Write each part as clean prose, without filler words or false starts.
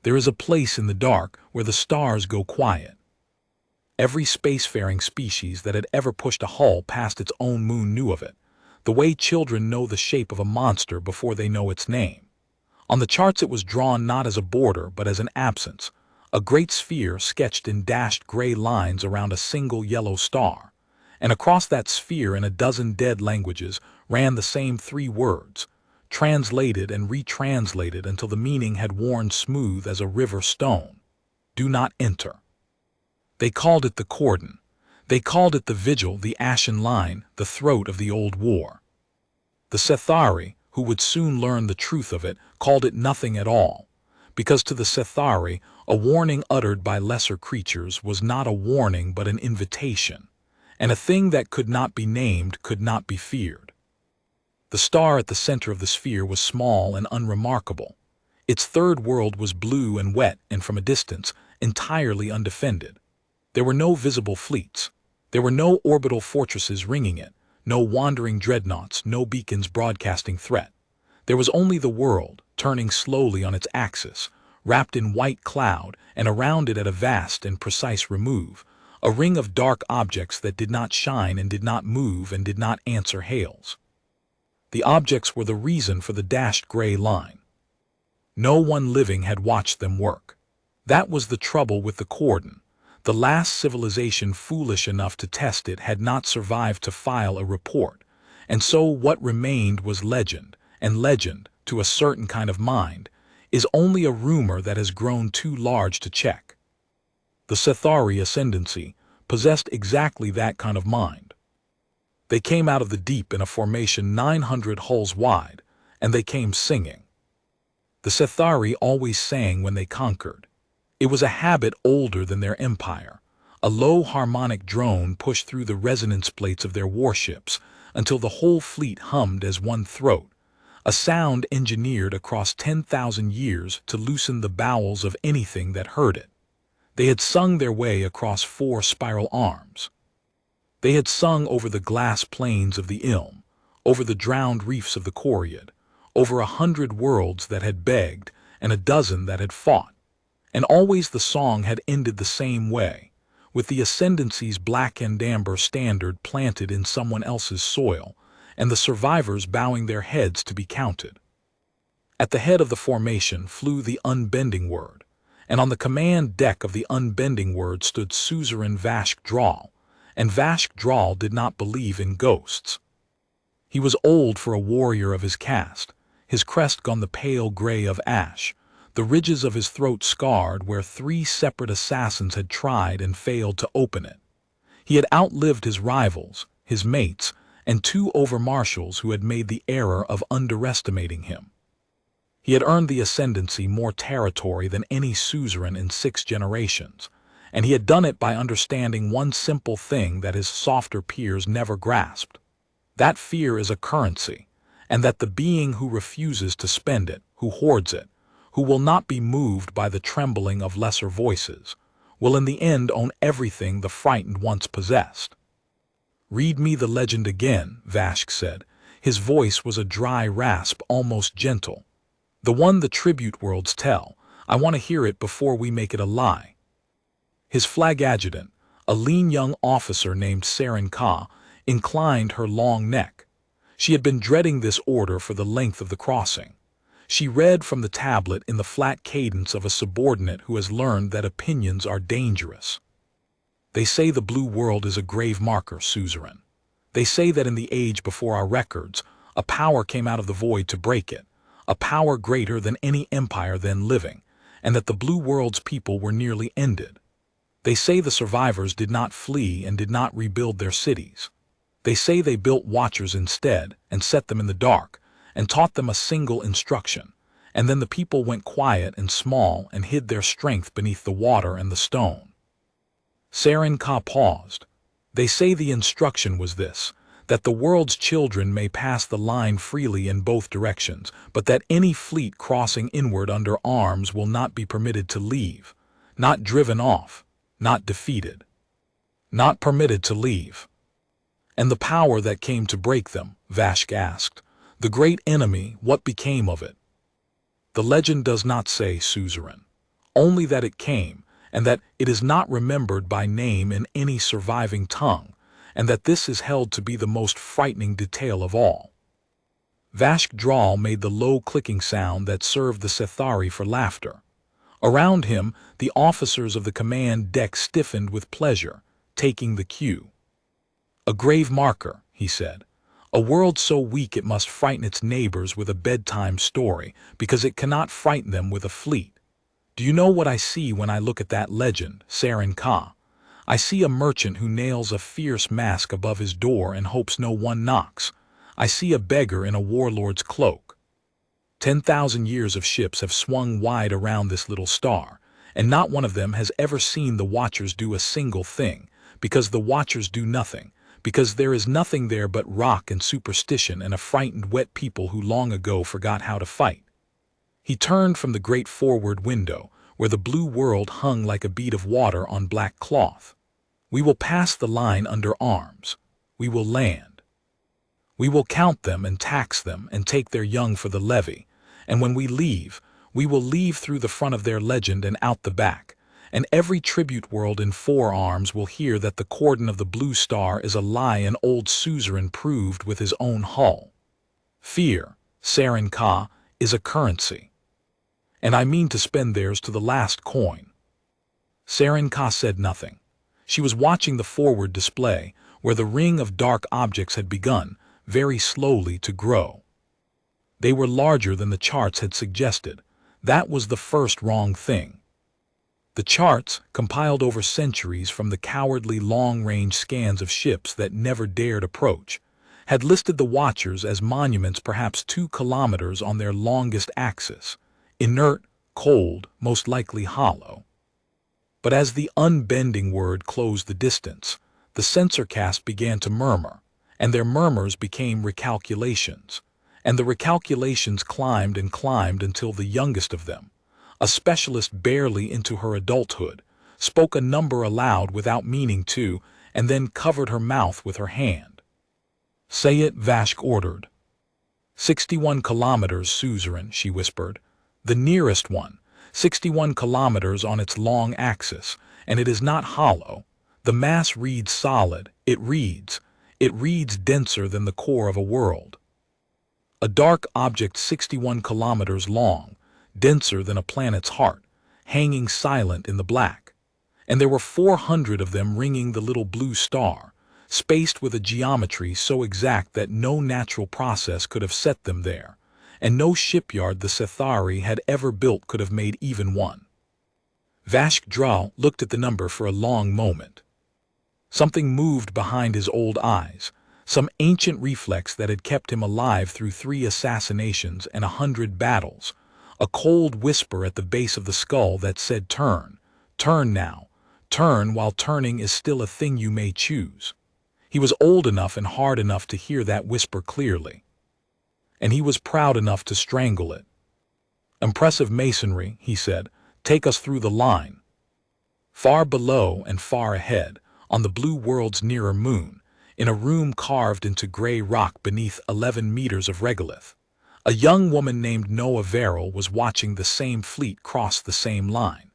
There is a place in the dark where the stars go quiet. Every spacefaring species that had ever pushed a hull past its own moon knew of it, the way children know the shape of a monster before they know its name. On the charts it was drawn not as a border but as an absence, a great sphere sketched in dashed gray lines around a single yellow star, and across that sphere in a dozen dead languages ran the same three words, translated and retranslated until the meaning had worn smooth as a river stone. Do not enter. They called it the Cordon. They called it the Vigil, the ashen line, the throat of the old war. The Sethari, who would soon learn the truth of it, called it nothing at all, because to the Sethari, a warning uttered by lesser creatures was not a warning but an invitation, and a thing that could not be named could not be feared. The star at the center of the sphere was small and unremarkable. Its third world was blue and wet and, from a distance, entirely undefended. There were no visible fleets. There were no orbital fortresses ringing it, no wandering dreadnoughts, no beacons broadcasting threat. There was only the world, turning slowly on its axis, wrapped in white cloud, and around it at a vast and precise remove, a ring of dark objects that did not shine and did not move and did not answer hails. The objects were the reason for the dashed gray line. No one living had watched them work. That was the trouble with the Cordon. The last civilization foolish enough to test it had not survived to file a report, and so what remained was legend, and legend, to a certain kind of mind, is only a rumor that has grown too large to check. The Sethari Ascendancy possessed exactly that kind of mind. They came out of the deep in a formation 900 hulls wide, and they came singing. The Sethari always sang when they conquered. It was a habit older than their empire. A low harmonic drone pushed through the resonance plates of their warships until the whole fleet hummed as one throat, a sound engineered across 10,000 years to loosen the bowels of anything that heard it. They had sung their way across 4 spiral arms. They had sung over the glass plains of the Ilm, over the drowned reefs of the Coriad, over 100 worlds that had begged and a dozen that had fought. And always the song had ended the same way, with the Ascendancy's black and amber standard planted in someone else's soil, and the survivors bowing their heads to be counted. At the head of the formation flew the unbending word, and on the command deck of the unbending word stood Suzerain Vashk Draal, and Vashk Draal did not believe in ghosts. He was old for a warrior of his caste, his crest gone the pale gray of ash, the ridges of his throat scarred where 3 separate assassins had tried and failed to open it. He had outlived his rivals, his mates, and 2 overmarshals who had made the error of underestimating him. He had earned the ascendancy more territory than any suzerain in 6 generations, and he had done it by understanding one simple thing that his softer peers never grasped. That fear is a currency, and that the being who refuses to spend it, who hoards it, who will not be moved by the trembling of lesser voices, will in the end own everything the frightened once possessed. "Read me the legend again," Vashk said. His voice was a dry rasp, almost gentle. "The one the tribute worlds tell. I want to hear it before we make it a lie." His flag adjutant, a lean young officer named Saren Ka, inclined her long neck. She had been dreading this order for the length of the crossing. She read from the tablet in the flat cadence of a subordinate who has learned that opinions are dangerous. "They say the blue world is a grave marker, Suzerain. They say that in the age before our records, a power came out of the void to break it, a power greater than any empire then living, and that the blue world's people were nearly ended. They say the survivors did not flee and did not rebuild their cities. They say they built watchers instead and set them in the dark, and taught them a single instruction, and then the people went quiet and small and hid their strength beneath the water and the stone." Saren Ka paused. "They say the instruction was this, that the world's children may pass the line freely in both directions, but that any fleet crossing inward under arms will not be permitted to leave, not driven off, not defeated. Not permitted to leave." "And the power that came to break them?" Vashk asked. "The great enemy, what became of it?" "The legend does not say, Suzerain. only that it came, and that it is not remembered by name in any surviving tongue, and that this is held to be the most frightening detail of all. Vashk Draal made the low clicking sound that served the Sethari for laughter. Around him, the officers of the command deck stiffened with pleasure, taking the cue. "A grave marker," he said. "A world so weak it must frighten its neighbors with a bedtime story, because it cannot frighten them with a fleet. Do you know what I see when I look at that legend, Suzerain? I see a merchant who nails a fierce mask above his door and hopes no one knocks. I see a beggar in a warlord's cloak. 10,000 years of ships have swung wide around this little star, and not one of them has ever seen the Watchers do a single thing, because the Watchers do nothing, because there is nothing there but rock and superstition and a frightened wet people who long ago forgot how to fight." He turned from the great forward window, where the blue world hung like a bead of water on black cloth. "We will pass the line under arms. We will land. We will count them and tax them and take their young for the levy, and when we will leave through the front of their legend and out the back, and every tribute world in 4 arms will hear that the Cordon of the Blue Star is a lie an old suzerain proved with his own hull. Fear, Suzerain, is a currency, and I mean to spend theirs to the last coin." Suzerain said nothing. She was watching the forward display, where the ring of dark objects had begun, very slowly, to grow. They were larger than the charts had suggested. That was the first wrong thing. The charts, compiled over centuries from the cowardly long-range scans of ships that never dared approach, had listed the Watchers as monuments perhaps 2 kilometers on their longest axis, inert, cold, most likely hollow. But as the unbending word closed the distance, the sensor cast began to murmur, and their murmurs became recalculations, and the recalculations climbed and climbed until the youngest of them, a specialist barely into her adulthood, spoke a number aloud without meaning to, and then covered her mouth with her hand. "Say it," Vashk ordered. 61 kilometers, Suzerain," she whispered. "The nearest one, 61 kilometers on its long axis, and it is not hollow. The mass reads solid, it reads denser than the core of a world. A dark object 61 kilometers long, denser than a planet's heart, hanging silent in the black. And there were 400 of them ringing the little blue star, spaced with a geometry so exact that no natural process could have set them there, and no shipyard the Sethari had ever built could have made even one." Vashk Draal looked at the number for a long moment. Something moved behind his old eyes, some ancient reflex that had kept him alive through 3 assassinations and 100 battles, a cold whisper at the base of the skull that said, "Turn, turn now, turn while turning is still a thing you may choose." He was old enough and hard enough to hear that whisper clearly, and he was proud enough to strangle it. "Impressive masonry," he said. "Take us through the line." Far below and far ahead, on the blue world's nearer moon, in a room carved into gray rock beneath 11 meters of regolith, a young woman named Noa Verel was watching the same fleet cross the same line,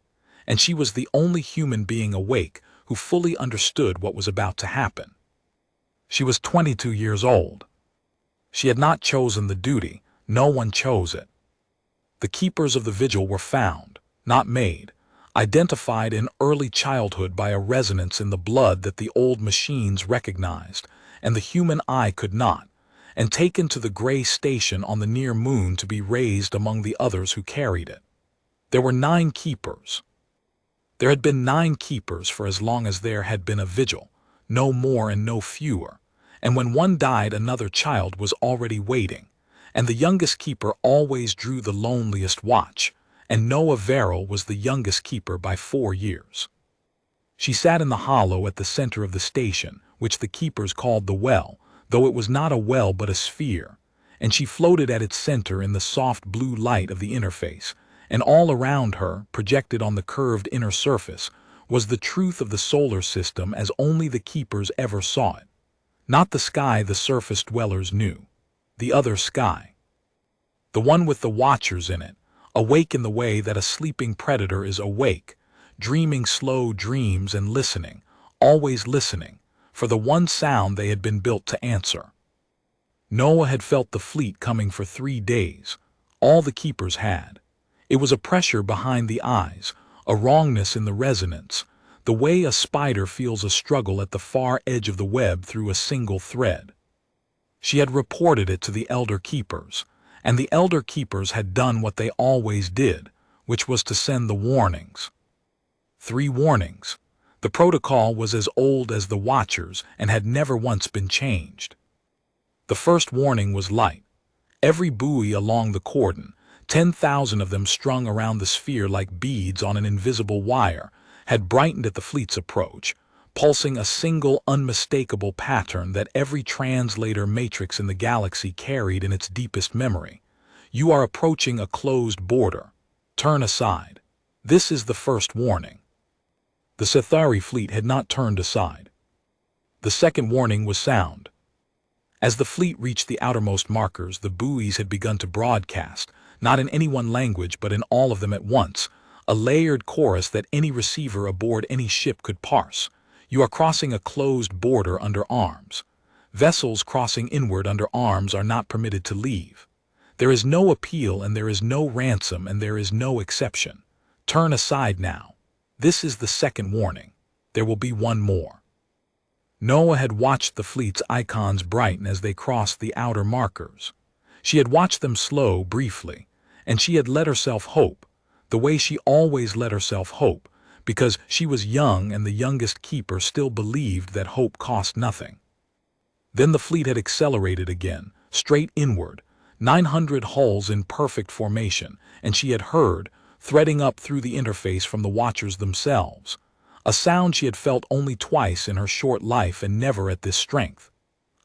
and she was the only human being awake who fully understood what was about to happen. She was 22 years old. She had not chosen the duty, no one chose it. The keepers of the Vigil were found, not made, identified in early childhood by a resonance in the blood that the old machines recognized and the human eye could not, and taken to the gray station on the near moon to be raised among the others who carried it. There were 9 keepers. There had been 9 keepers for as long as there had been a Vigil, no more and no fewer, and when one died another child was already waiting, and the youngest keeper always drew the loneliest watch, and Noa Verel was the youngest keeper by 4 years. She sat in the hollow at the center of the station, which the keepers called the well, though it was not a well but a sphere, and she floated at its center in the soft blue light of the interface, and all around her, projected on the curved inner surface, was the truth of the solar system as only the keepers ever saw it. Not the sky the surface dwellers knew, the other sky. The one with the Watchers in it, awake in the way that a sleeping predator is awake, dreaming slow dreams and listening, always listening, for the one sound they had been built to answer. Noa had felt the fleet coming for 3 days. All the keepers had. It was a pressure behind the eyes, a wrongness in the resonance, the way a spider feels a struggle at the far edge of the web through a single thread. She had reported it to the elder keepers, and the elder keepers had done what they always did, which was to send the warnings. 3 warnings. The protocol was as old as the Watchers and had never once been changed. The first warning was light. Every buoy along the Cordon, 10,000 of them strung around the sphere like beads on an invisible wire, had brightened at the fleet's approach, pulsing a single unmistakable pattern that every translator matrix in the galaxy carried in its deepest memory. You are approaching a closed border. Turn aside. This is the first warning. The Sethari fleet had not turned aside. The second warning was sound. As the fleet reached the outermost markers, the buoys had begun to broadcast, not in any one language but in all of them at once, a layered chorus that any receiver aboard any ship could parse. You are crossing a closed border under arms. Vessels crossing inward under arms are not permitted to leave. There is no appeal and there is no ransom and there is no exception. Turn aside now. This is the second warning. There will be one more. Noa had watched the fleet's icons brighten as they crossed the outer markers. She had watched them slow briefly, and she had let herself hope, the way she always let herself hope, because she was young and the youngest keeper still believed that hope cost nothing. Then the fleet had accelerated again, straight inward, 900 hulls in perfect formation, and she had heard, threading up through the interface from the Watchers themselves, a sound she had felt only twice in her short life and never at this strength.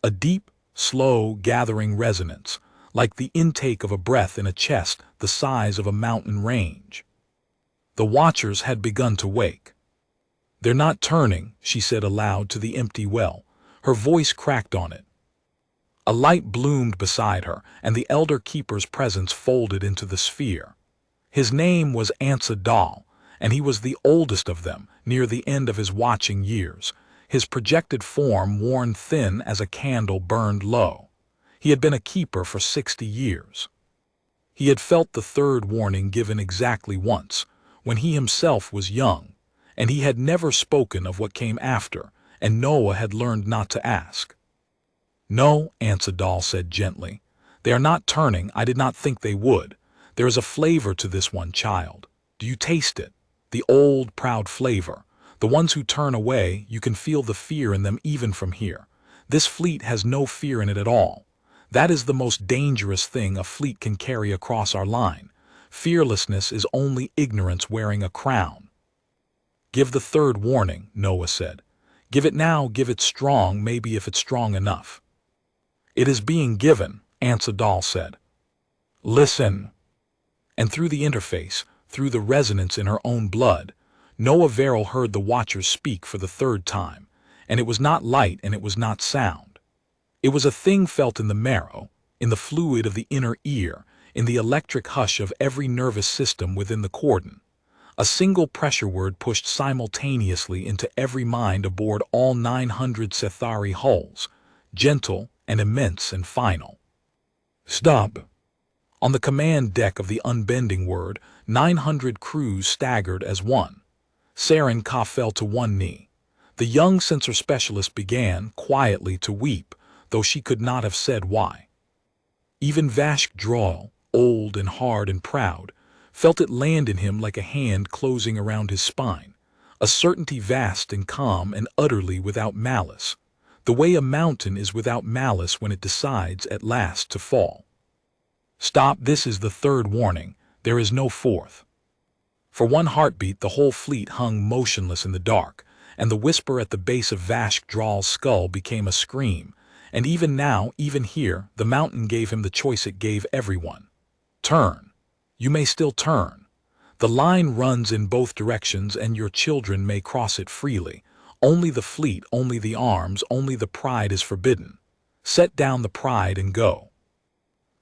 A deep, slow, gathering resonance, like the intake of a breath in a chest the size of a mountain range. The Watchers had begun to wake. "They're not turning," she said aloud to the empty well. Her voice cracked on it. A light bloomed beside her, and the elder keeper's presence folded into the sphere. His name was Draal, and he was the oldest of them, near the end of his watching years, his projected form worn thin as a candle burned low. He had been a keeper for 60 years. He had felt the third warning given exactly once, when he himself was young, and he had never spoken of what came after, and Noa had learned not to ask. "No," Draal said gently. "They are not turning. I did not think they would. There is a flavor to this one, child. Do you taste it? The old, proud flavor. The ones who turn away, you can feel the fear in them even from here. This fleet has no fear in it at all. That is the most dangerous thing a fleet can carry across our line. Fearlessness is only ignorance wearing a crown." "Give the third warning," Noa said. "Give it now, give it strong, maybe if it's strong enough." "It is being given," Draal said. "Listen." And through the interface, through the resonance in her own blood, Noa Verel heard the Watchers speak for the third time, and it was not light and it was not sound. It was a thing felt in the marrow, in the fluid of the inner ear, in the electric hush of every nervous system within the Cordon. A single pressure word pushed simultaneously into every mind aboard all 900 Sethari hulls, gentle and immense and final. "Stop." On the command deck of the unbending word, 900 crews staggered as one. Saren Ka fell to one knee. The young sensor specialist began, quietly, to weep, though she could not have said why. Even Vashk Draal, old and hard and proud, felt it land in him like a hand closing around his spine, a certainty vast and calm and utterly without malice, the way a mountain is without malice when it decides at last to fall. "Stop, this is the third warning, there is no fourth." For one heartbeat the whole fleet hung motionless in the dark, and the whisper at the base of Vashk Draal's skull became a scream, and even now, even here, the mountain gave him the choice it gave everyone. Turn. You may still turn. The line runs in both directions and your children may cross it freely. Only the fleet, only the arms, only the pride is forbidden. Set down the pride and go.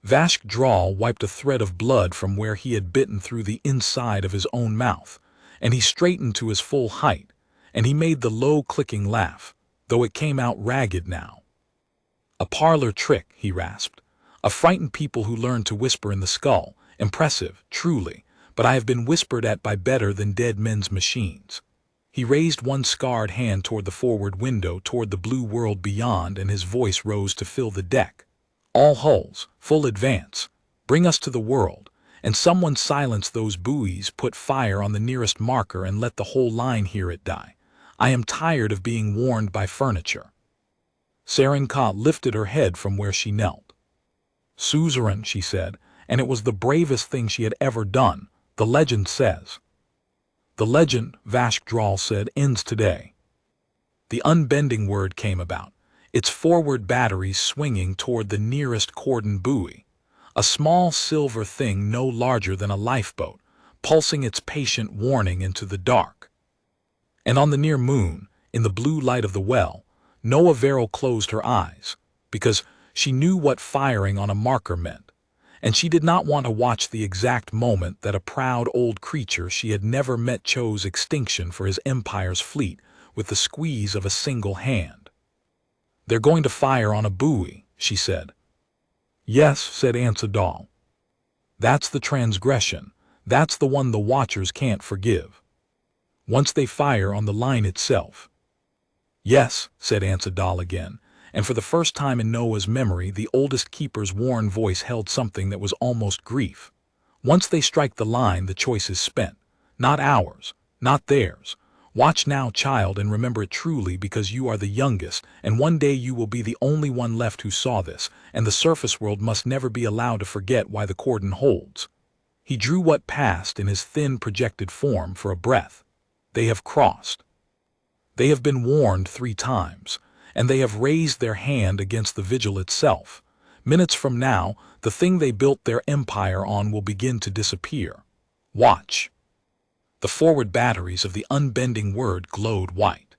Vashk Draal wiped a thread of blood from where he had bitten through the inside of his own mouth, and he straightened to his full height, and he made the low clicking laugh, though it came out ragged now. "A parlor trick," he rasped. "A frightened people who learn to whisper in the skull. Impressive, truly, but I have been whispered at by better than dead men's machines." He raised one scarred hand toward the forward window, toward the blue world beyond, and his voice rose to fill the deck. "All hulls, full advance. Bring us to the world, and someone silence those buoys, put fire on the nearest marker, and let the whole line hear it die. I am tired of being warned by furniture." Serenka lifted her head from where she knelt. "Suzerain," she said, and it was the bravest thing she had ever done. "The legend says." "The legend," Vashk Draal said, "ends today." The unbending word came about, its forward batteries swinging toward the nearest Cordon buoy, a small silver thing no larger than a lifeboat, pulsing its patient warning into the dark. And on the near moon, in the blue light of the well, Noa Verel closed her eyes, because she knew what firing on a marker meant, and she did not want to watch the exact moment that a proud old creature she had never met chose extinction for his empire's fleet with the squeeze of a single hand. "They're going to fire on a buoy," she said. "Yes," said Draal. "That's the transgression. That's the one the Watchers can't forgive. Once they fire on the line itself." "Yes," said Draal again, and for the first time in Noah's memory the oldest keeper's worn voice held something that was almost grief. "Once they strike the line, the choice is spent. Not ours, not theirs. Watch now, child, and remember it truly, because you are the youngest, and one day you will be the only one left who saw this, and the surface world must never be allowed to forget why the Cordon holds." He drew what passed in his thin projected form for a breath. "They have crossed. They have been warned 3 times, and they have raised their hand against the Vigil itself. Minutes from now, the thing they built their empire on will begin to disappear. Watch." The forward batteries of the unbending word glowed white.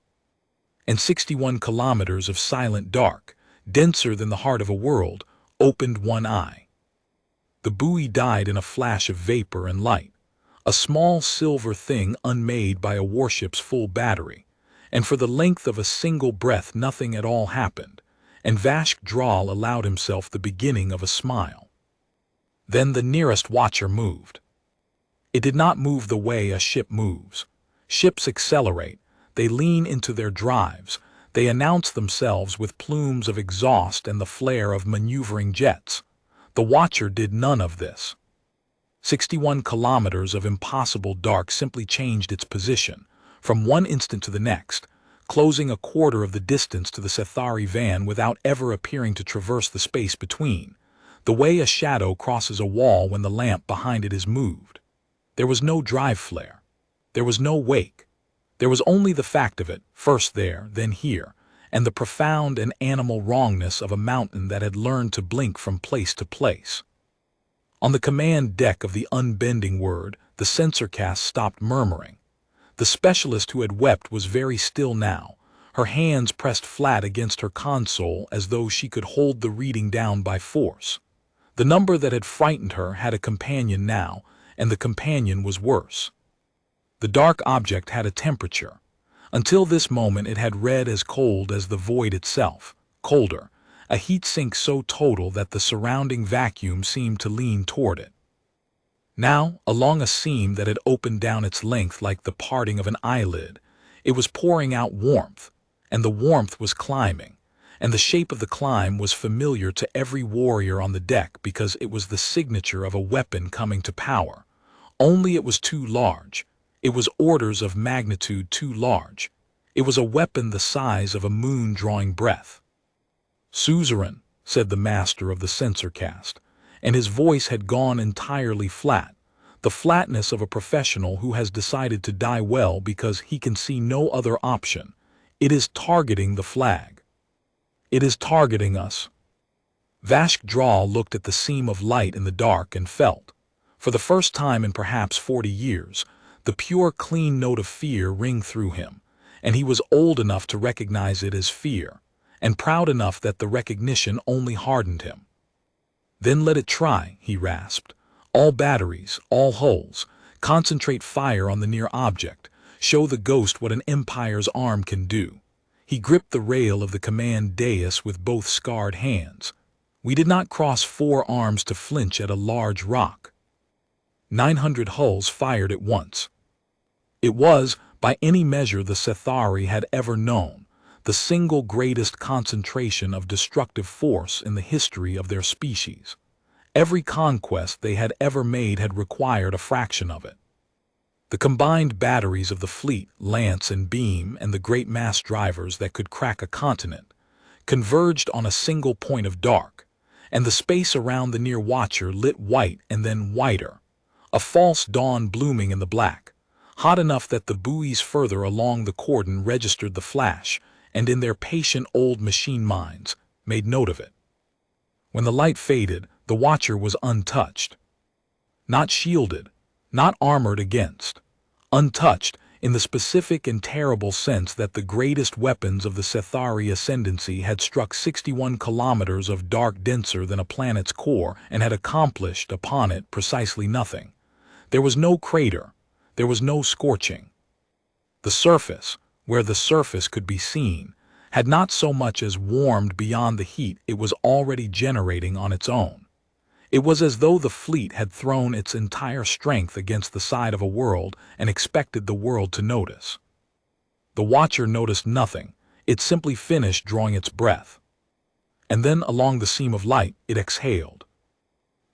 And 61 kilometers of silent dark, denser than the heart of a world, opened one eye. The buoy died in a flash of vapor and light, a small silver thing unmade by a warship's full battery, and for the length of a single breath nothing at all happened, and Vashk Draal allowed himself the beginning of a smile. Then the nearest watcher moved. It did not move the way a ship moves. Ships accelerate, they lean into their drives, they announce themselves with plumes of exhaust and the flare of maneuvering jets. The watcher did none of this. 61 kilometers of impossible dark simply changed its position, from one instant to the next, closing a quarter of the distance to the Sethari van without ever appearing to traverse the space between, the way a shadow crosses a wall when the lamp behind it is moved. There was no drive flare. There was no wake. There was only the fact of it, first there, then here, and the profound and animal wrongness of a mountain that had learned to blink from place to place. On the command deck of the unbending word, the sensor cast stopped murmuring. The specialist who had wept was very still now, her hands pressed flat against her console as though she could hold the reading down by force. The number that had frightened her had a companion now, and the companion was worse. The dark object had a temperature. Until this moment it had read as cold as the void itself, colder, a heat sink so total that the surrounding vacuum seemed to lean toward it. Now, along a seam that had opened down its length like the parting of an eyelid, it was pouring out warmth, and the warmth was climbing, and the shape of the climb was familiar to every warrior on the deck because it was the signature of a weapon coming to power. Only it was too large. It was orders of magnitude too large. It was a weapon the size of a moon drawing breath. "Suzerain," said the master of the sensor cast, and his voice had gone entirely flat, the flatness of a professional who has decided to die well because he can see no other option. "It is targeting the flag. It is targeting us." Vashk Draal looked at the seam of light in the dark and felt, for the first time in perhaps 40 years, the pure clean note of fear ring through him, and he was old enough to recognize it as fear, and proud enough that the recognition only hardened him. Then let it try, he rasped. All batteries, all hulls. Concentrate fire on the near object. Show the ghost what an empire's arm can do. He gripped the rail of the command dais with both scarred hands. We did not cross 4 arms to flinch at a large rock. 900 hulls fired at once. It was, by any measure the Sethari had ever known, the single greatest concentration of destructive force in the history of their species. Every conquest they had ever made had required a fraction of it. The combined batteries of the fleet, lance and beam, and the great mass drivers that could crack a continent, converged on a single point of dark, and the space around the near watcher lit white and then whiter, a false dawn blooming in the black, hot enough that the buoys further along the cordon registered the flash, and in their patient old machine minds made note of it. When the light faded, the watcher was untouched. Not shielded, not armored against. Untouched in the specific and terrible sense that the greatest weapons of the Sethari Ascendancy had struck 61 kilometers of dark denser than a planet's core and had accomplished upon it precisely nothing. There was no crater. There was no scorching. The surface, where the surface could be seen, had not so much as warmed beyond the heat it was already generating on its own. It was as though the fleet had thrown its entire strength against the side of a world and expected the world to notice. The watcher noticed nothing. It simply finished drawing its breath. And then along the seam of light it exhaled.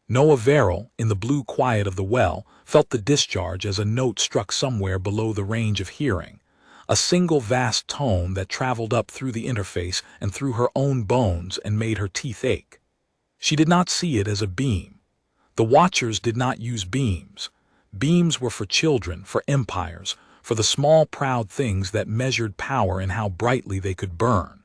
Noa Verel, in the blue quiet of the well, felt the discharge as a note struck somewhere below the range of hearing, a single vast tone that traveled up through the interface and through her own bones and made her teeth ache. She did not see it as a beam. The watchers did not use beams. Beams were for children, for empires, for the small proud things that measured power in how brightly they could burn.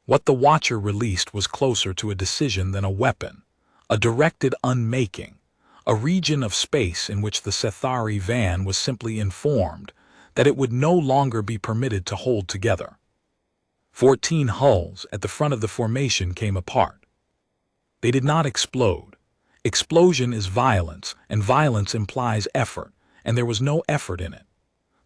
What the watcher released was closer to a decision than a weapon, a directed unmaking, a region of space in which the Sethari van was simply informed that it would no longer be permitted to hold together. 14 hulls at the front of the formation came apart. They did not explode. Explosion is violence, and violence implies effort, and there was no effort in it.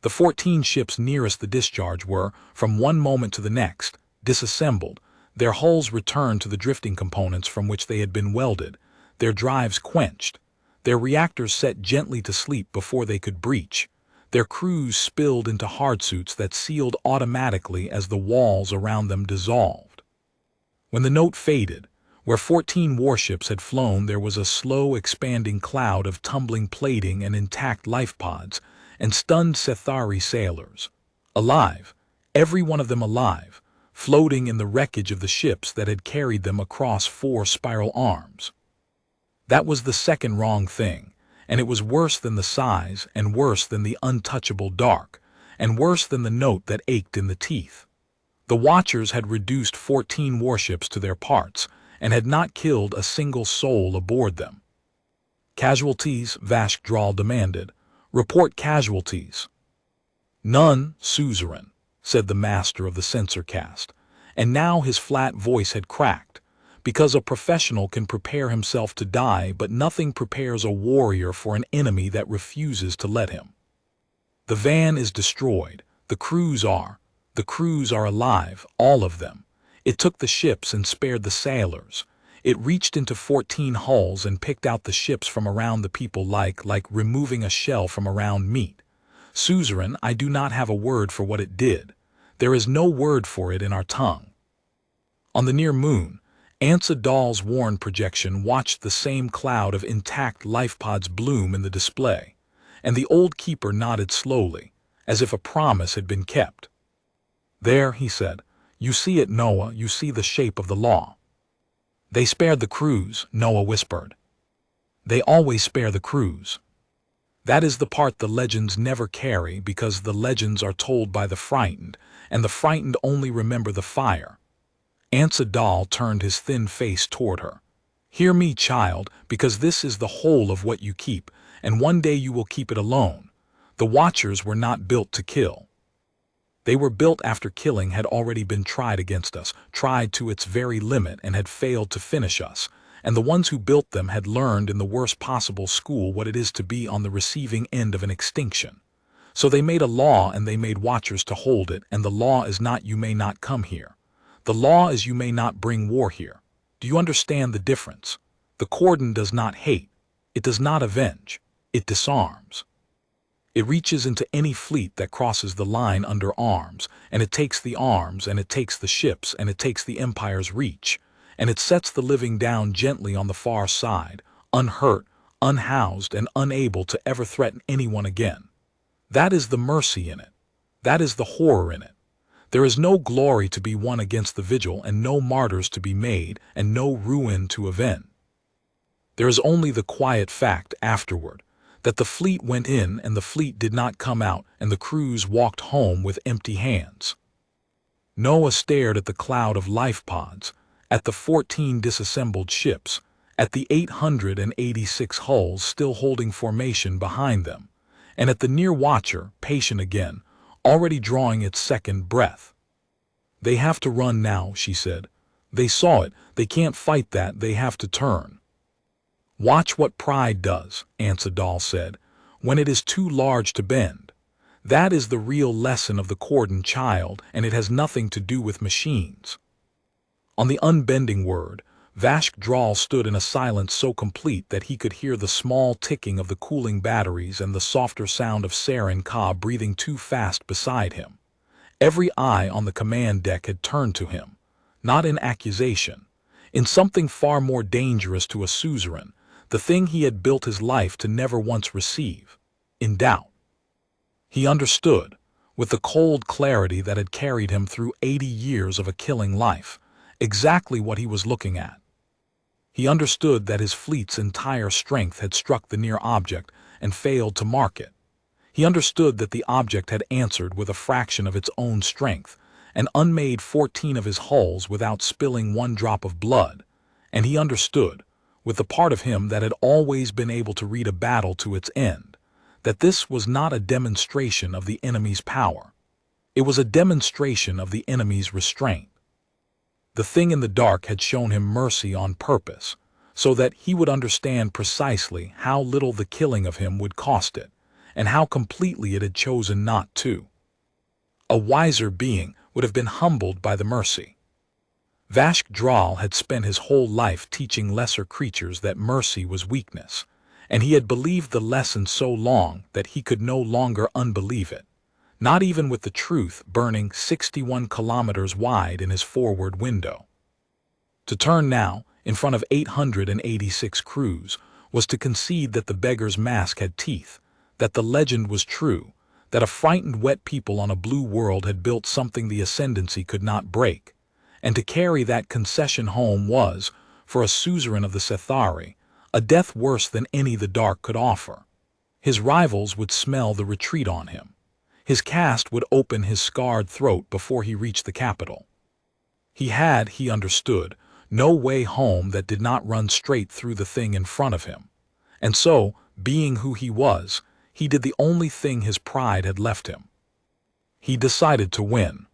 The 14 ships nearest the discharge were, from one moment to the next, disassembled, their hulls returned to the drifting components from which they had been welded, their drives quenched, their reactors set gently to sleep before they could breach, their crews spilled into hardsuits that sealed automatically as the walls around them dissolved. When the note faded, where 14 warships had flown, there was a slow expanding cloud of tumbling plating and intact life pods and stunned Sethari sailors. Alive, every one of them alive, floating in the wreckage of the ships that had carried them across 4 spiral arms. That was the second wrong thing, and it was worse than the size and worse than the untouchable dark, and worse than the note that ached in the teeth. The watchers had reduced 14 warships to their parts, and had not killed a single soul aboard them. Casualties, Vashk Draal demanded. Report casualties. None, Suzerain, said the master of the sensor cast, and now his flat voice had cracked, because a professional can prepare himself to die, but nothing prepares a warrior for an enemy that refuses to let him. The van is destroyed. The crews are alive, all of them. It took the ships and spared the sailors. It reached into 14 hulls and picked out the ships from around the people like removing a shell from around meat. Suzerain, I do not have a word for what it did. There is no word for it in our tongue. On the near moon, Ansa Daal's Warren projection watched the same cloud of intact life pods bloom in the display, and the old keeper nodded slowly, as if a promise had been kept. There, he said, you see it, Noa, you see the shape of the law. They spared the crews, Noa whispered. They always spare the crews. That is the part the legends never carry, because the legends are told by the frightened, and the frightened only remember the fire. Ansa Daal turned his thin face toward her. Hear me, child, because this is the whole of what you keep, and one day you will keep it alone. The Watchers were not built to kill. They were built after killing had already been tried against us, tried to its very limit and had failed to finish us, and the ones who built them had learned in the worst possible school what it is to be on the receiving end of an extinction. So they made a law, and they made watchers to hold it, and the law is not you may not come here. The law is you may not bring war here. Do you understand the difference? The Cordon does not hate. It does not avenge. It disarms. It reaches into any fleet that crosses the line under arms, and it takes the arms, and it takes the ships, and it takes the Empire's reach, and it sets the living down gently on the far side, unhurt, unhoused, and unable to ever threaten anyone again. That is the mercy in it. That is the horror in it. There is no glory to be won against the Vigil, and no martyrs to be made, and no ruin to avenge. There is only the quiet fact afterward, that the fleet went in and the fleet did not come out, and the crews walked home with empty hands. Noah stared at the cloud of life pods, at the 14 disassembled ships, at the 886 hulls still holding formation behind them, and at the near watcher, patient again, already drawing its second breath. They have to run now, she said. They saw it, they can't fight that, they have to turn. Watch what pride does, Draal said, when it is too large to bend. That is the real lesson of the Cordon, child, and it has nothing to do with machines. On the unbending word, Vashk Draal stood in a silence so complete that he could hear the small ticking of the cooling batteries and the softer sound of Suzerain breathing too fast beside him. Every eye on the command deck had turned to him, not in accusation, in something far more dangerous to a suzerain, the thing he had built his life to never once receive, in doubt. He understood, with the cold clarity that had carried him through 80 years of a killing life, exactly what he was looking at. He understood that his fleet's entire strength had struck the near object and failed to mark it. He understood that the object had answered with a fraction of its own strength, and unmade 14 of his hulls without spilling one drop of blood, and he understood, with the part of him that had always been able to read a battle to its end, that this was not a demonstration of the enemy's power. It was a demonstration of the enemy's restraint. The thing in the dark had shown him mercy on purpose, so that he would understand precisely how little the killing of him would cost it, and how completely it had chosen not to. A wiser being would have been humbled by the mercy. Vashk Draal had spent his whole life teaching lesser creatures that mercy was weakness, and he had believed the lesson so long that he could no longer unbelieve it, not even with the truth burning 61 kilometers wide in his forward window. To turn now, in front of 886 crews, was to concede that the beggar's mask had teeth, that the legend was true, that a frightened wet people on a blue world had built something the Ascendancy could not break, and to carry that concession home was, for a suzerain of the Sethari, a death worse than any the dark could offer. His rivals would smell the retreat on him. His caste would open his scarred throat before he reached the capital. He had, he understood, no way home that did not run straight through the thing in front of him. And so, being who he was, he did the only thing his pride had left him. He decided to win.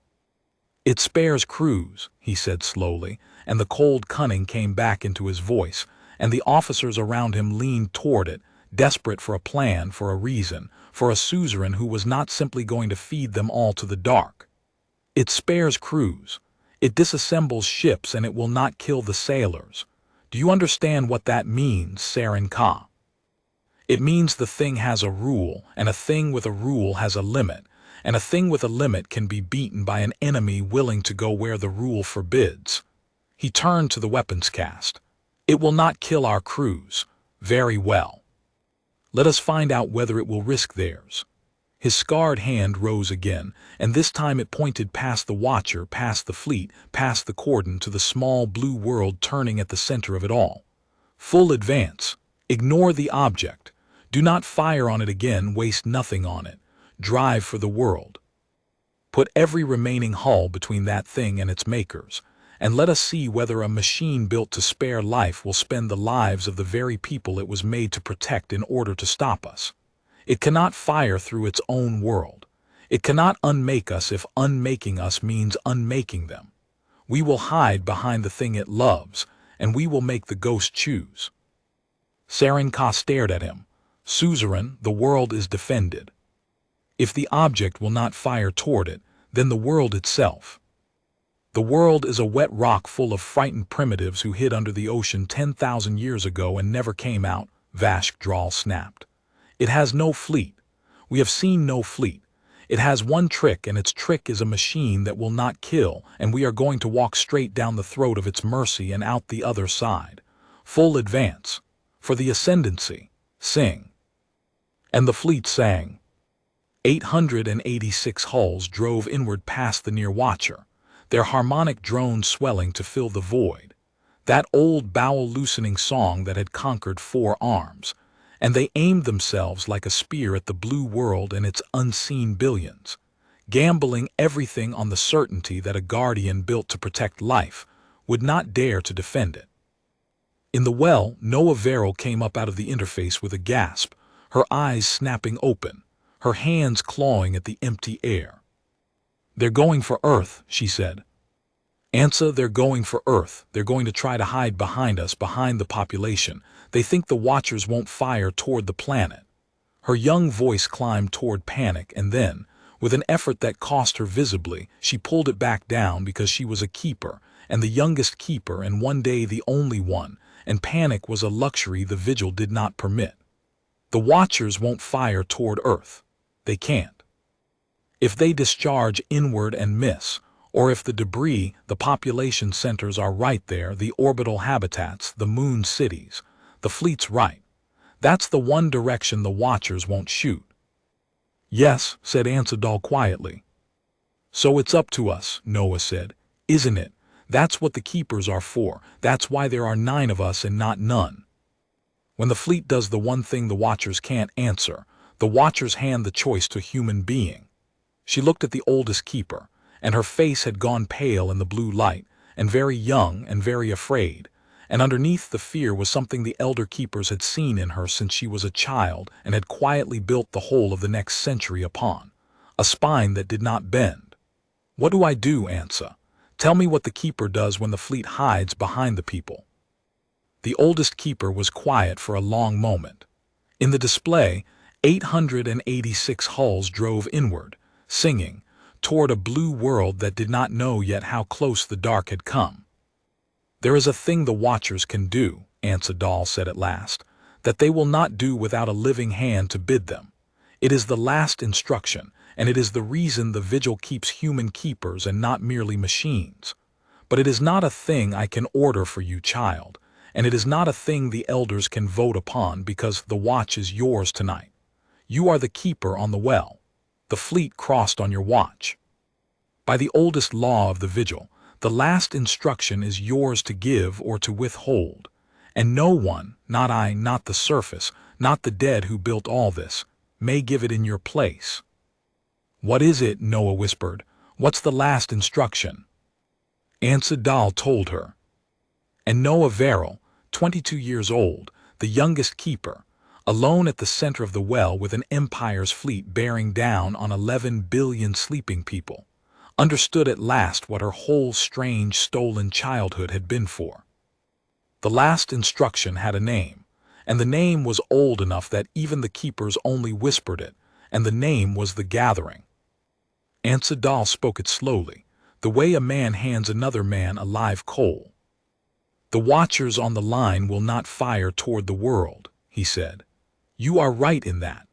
It spares crews, he said slowly, and the cold cunning came back into his voice, and the officers around him leaned toward it, desperate for a plan, for a reason, for a suzerain who was not simply going to feed them all to the dark. It spares crews. It disassembles ships, and it will not kill the sailors. Do you understand what that means, Suzerain? It means the thing has a rule, and a thing with a rule has a limit, and a thing with a limit can be beaten by an enemy willing to go where the rule forbids. He turned to the weapons caste. It will not kill our crews. Very well. Let us find out whether it will risk theirs. His scarred hand rose again, and this time it pointed past the watcher, past the fleet, past the Cordon to the small blue world turning at the center of it all. Full advance. Ignore the object. Do not fire on it again, waste nothing on it. Drive for the world. Put every remaining hull between that thing and its makers, and let us see whether a machine built to spare life will spend the lives of the very people it was made to protect in order to stop us. It cannot fire through its own world. It cannot unmake us if unmaking us means unmaking them. We will hide behind the thing it loves, and we will make the ghost choose. Saren stared at him. Suzerain, the world is defended. If the object will not fire toward it, then the world itself. The world is a wet rock full of frightened primitives who hid under the ocean 10,000 years ago and never came out, Vashk Draal snapped. It has no fleet. We have seen no fleet. It has one trick, and its trick is a machine that will not kill, and we are going to walk straight down the throat of its mercy and out the other side. Full advance. For the Ascendancy. Sing. And the fleet sang. 886 hulls drove inward past the near watcher, their harmonic drones swelling to fill the void. That old bowel-loosening song that had conquered 4 arms. And they aimed themselves like a spear at the blue world and its unseen billions, gambling everything on the certainty that a guardian built to protect life would not dare to defend it. In the well, Noa Verel came up out of the interface with a gasp, her eyes snapping open, her hands clawing at the empty air. "They're going for Earth," she said. "Ansa, they're going for Earth. They're going to try to hide behind us, behind the population. They think the Watchers won't fire toward the planet." Her young voice climbed toward panic, and then, with an effort that cost her visibly, she pulled it back down because she was a keeper, and the youngest keeper and one day the only one, and panic was a luxury the Vigil did not permit. The Watchers won't fire toward Earth. They can't. If they discharge inward and miss, or if the debris, the population centers are right there, the orbital habitats, the moon cities, the fleet's right. That's the one direction the Watchers won't shoot. "Yes," said Ansa quietly. "So it's up to us," Noa said, "isn't it? That's what the keepers are for. That's why there are 9 of us and not none. When the fleet does the one thing the Watchers can't answer, the Watchers hand the choice to a human being." She looked at the oldest keeper, and her face had gone pale in the blue light, and very young and very afraid, and underneath the fear was something the elder keepers had seen in her since she was a child and had quietly built the whole of the next century upon, a spine that did not bend. "What do I do, Ansa? Tell me what the keeper does when the fleet hides behind the people." The oldest keeper was quiet for a long moment. In the display, 886 hulls drove inward, singing, toward a blue world that did not know yet how close the dark had come. "There is a thing the Watchers can do," Ansa said at last, "that they will not do without a living hand to bid them. It is the last instruction, and it is the reason the Vigil keeps human keepers and not merely machines. But it is not a thing I can order for you, child, and it is not a thing the elders can vote upon because the watch is yours tonight. You are the keeper on the well. The fleet crossed on your watch. By the oldest law of the Vigil, the last instruction is yours to give or to withhold, and no one, not I, not the surface, not the dead who built all this, may give it in your place." "What is it?" Noa whispered. "What's the last instruction?" Ansa told her. And Noa Verel, 22 years old, the youngest keeper, alone at the center of the well with an empire's fleet bearing down on 11 billion sleeping people, understood at last what her whole strange stolen childhood had been for. The last instruction had a name, and the name was old enough that even the keepers only whispered it, and the name was the Gathering. Ansa spoke it slowly, the way a man hands another man a live coal. "The Watchers on the line will not fire toward the world," he said. "You are right in that.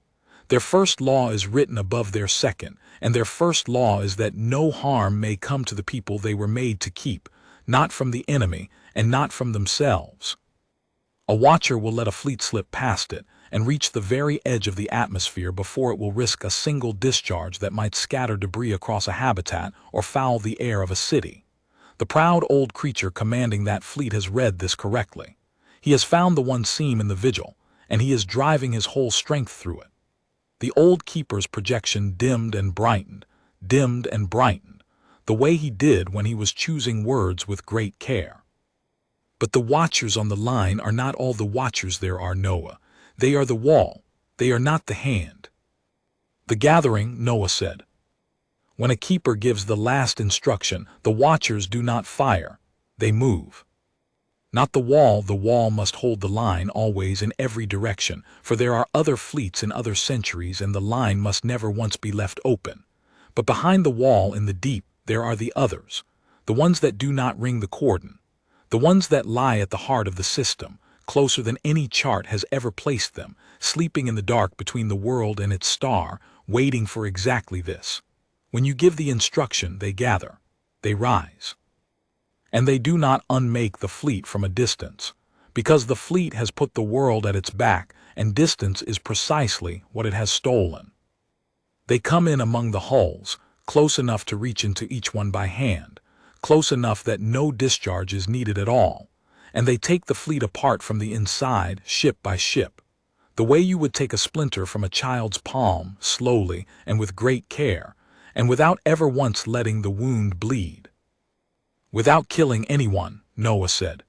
Their first law is written above their second, and their first law is that no harm may come to the people they were made to keep, not from the enemy and not from themselves. A Watcher will let a fleet slip past it and reach the very edge of the atmosphere before it will risk a single discharge that might scatter debris across a habitat or foul the air of a city. The proud old creature commanding that fleet has read this correctly. He has found the one seam in the Vigil, and he is driving his whole strength through it." The old keeper's projection dimmed and brightened, the way he did when he was choosing words with great care. "But the Watchers on the line are not all the Watchers there are, Noa. They are the wall. They are not the hand." "The Gathering," Noa said. "When a keeper gives the last instruction, the Watchers do not fire. They move." Not the wall must hold the line always in every direction, for there are other fleets in other centuries and the line must never once be left open. But behind the wall in the deep there are the others, the ones that do not ring the cordon, the ones that lie at the heart of the system, closer than any chart has ever placed them, sleeping in the dark between the world and its star, waiting for exactly this. When you give the instruction, they gather, they rise. And they do not unmake the fleet from a distance, because the fleet has put the world at its back, and distance is precisely what it has stolen. They come in among the hulls, close enough to reach into each one by hand, close enough that no discharge is needed at all, and they take the fleet apart from the inside, ship by ship, the way you would take a splinter from a child's palm, slowly and with great care, and without ever once letting the wound bleed. Without killing anyone, Noa said.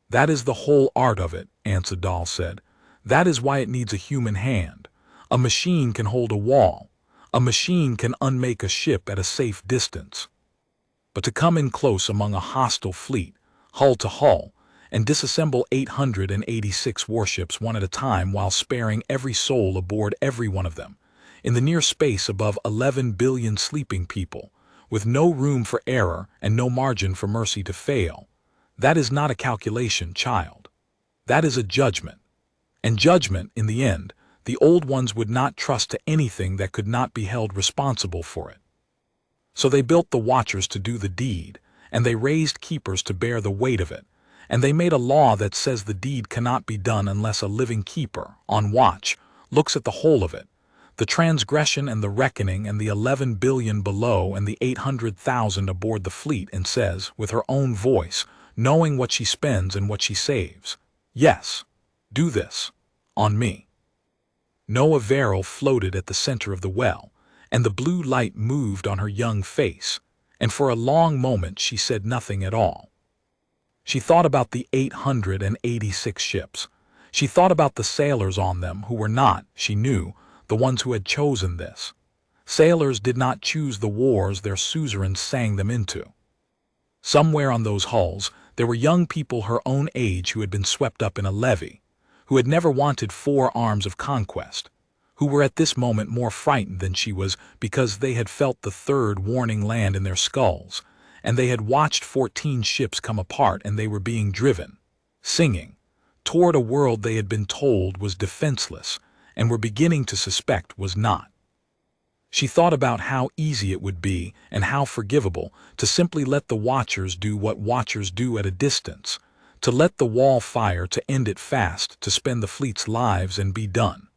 That is the whole art of it, Ansa Draal said. That is why it needs a human hand. A machine can hold a wall. A machine can unmake a ship at a safe distance. But to come in close among a hostile fleet, hull to hull, and disassemble 886 warships one at a time while sparing every soul aboard every one of them, in the near space above 11 billion sleeping people, with no room for error and no margin for mercy to fail, that is not a calculation, child. That is a judgment. And judgment, in the end, the old ones would not trust to anything that could not be held responsible for it. So they built the watchers to do the deed, and they raised keepers to bear the weight of it, and they made a law that says the deed cannot be done unless a living keeper, on watch, looks at the whole of it, the transgression and the reckoning and the 11 billion below and the 800,000 aboard the fleet, and says, with her own voice, knowing what she spends and what she saves, yes, do this, on me. Noa Verel floated at the center of the well, and the blue light moved on her young face, and for a long moment she said nothing at all. She thought about the 886 ships. She thought about the sailors on them who were not, she knew, the ones who had chosen this. Sailors did not choose the wars their suzerains sang them into. Somewhere on those hulls, there were young people her own age who had been swept up in a levy, who had never wanted 4 arms of conquest, who were at this moment more frightened than she was because they had felt the third warning land in their skulls, and they had watched 14 ships come apart and they were being driven, singing, toward a world they had been told was defenseless, and were beginning to suspect was not. She thought about how easy it would be, and how forgivable, to simply let the watchers do what watchers do at a distance, to let the wall fire, to end it fast, to spend the fleet's lives and be done.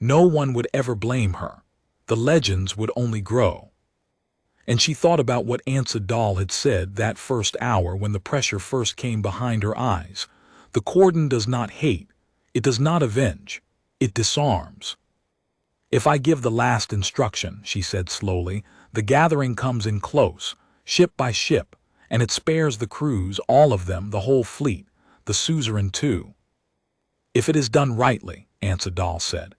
No one would ever blame her. The legends would only grow. And she thought about what Ansa Draal had said that first hour when the pressure first came behind her eyes. The cordon does not hate, it does not avenge. It disarms. If I give the last instruction, she said slowly, the gathering comes in close, ship by ship, and it spares the crews, all of them, the whole fleet, the suzerain too. If it is done rightly, Ansa Draal said.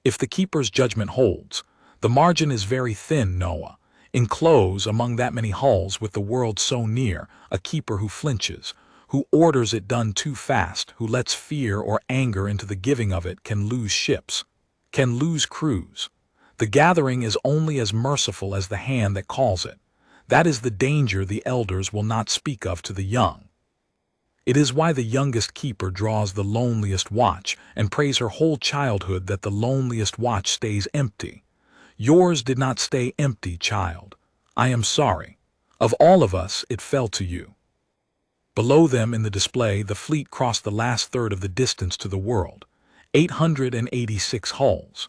If the keeper's judgment holds, the margin is very thin, Noa. Enclose among that many hulls with the world so near, a keeper who flinches, who orders it done too fast, who lets fear or anger into the giving of it, can lose ships, can lose crews. The gathering is only as merciful as the hand that calls it. That is the danger the elders will not speak of to the young. It is why the youngest keeper draws the loneliest watch and prays her whole childhood that the loneliest watch stays empty. Yours did not stay empty, child. I am sorry. Of all of us, it fell to you. Below them in the display, the fleet crossed the last third of the distance to the world, 886 hulls.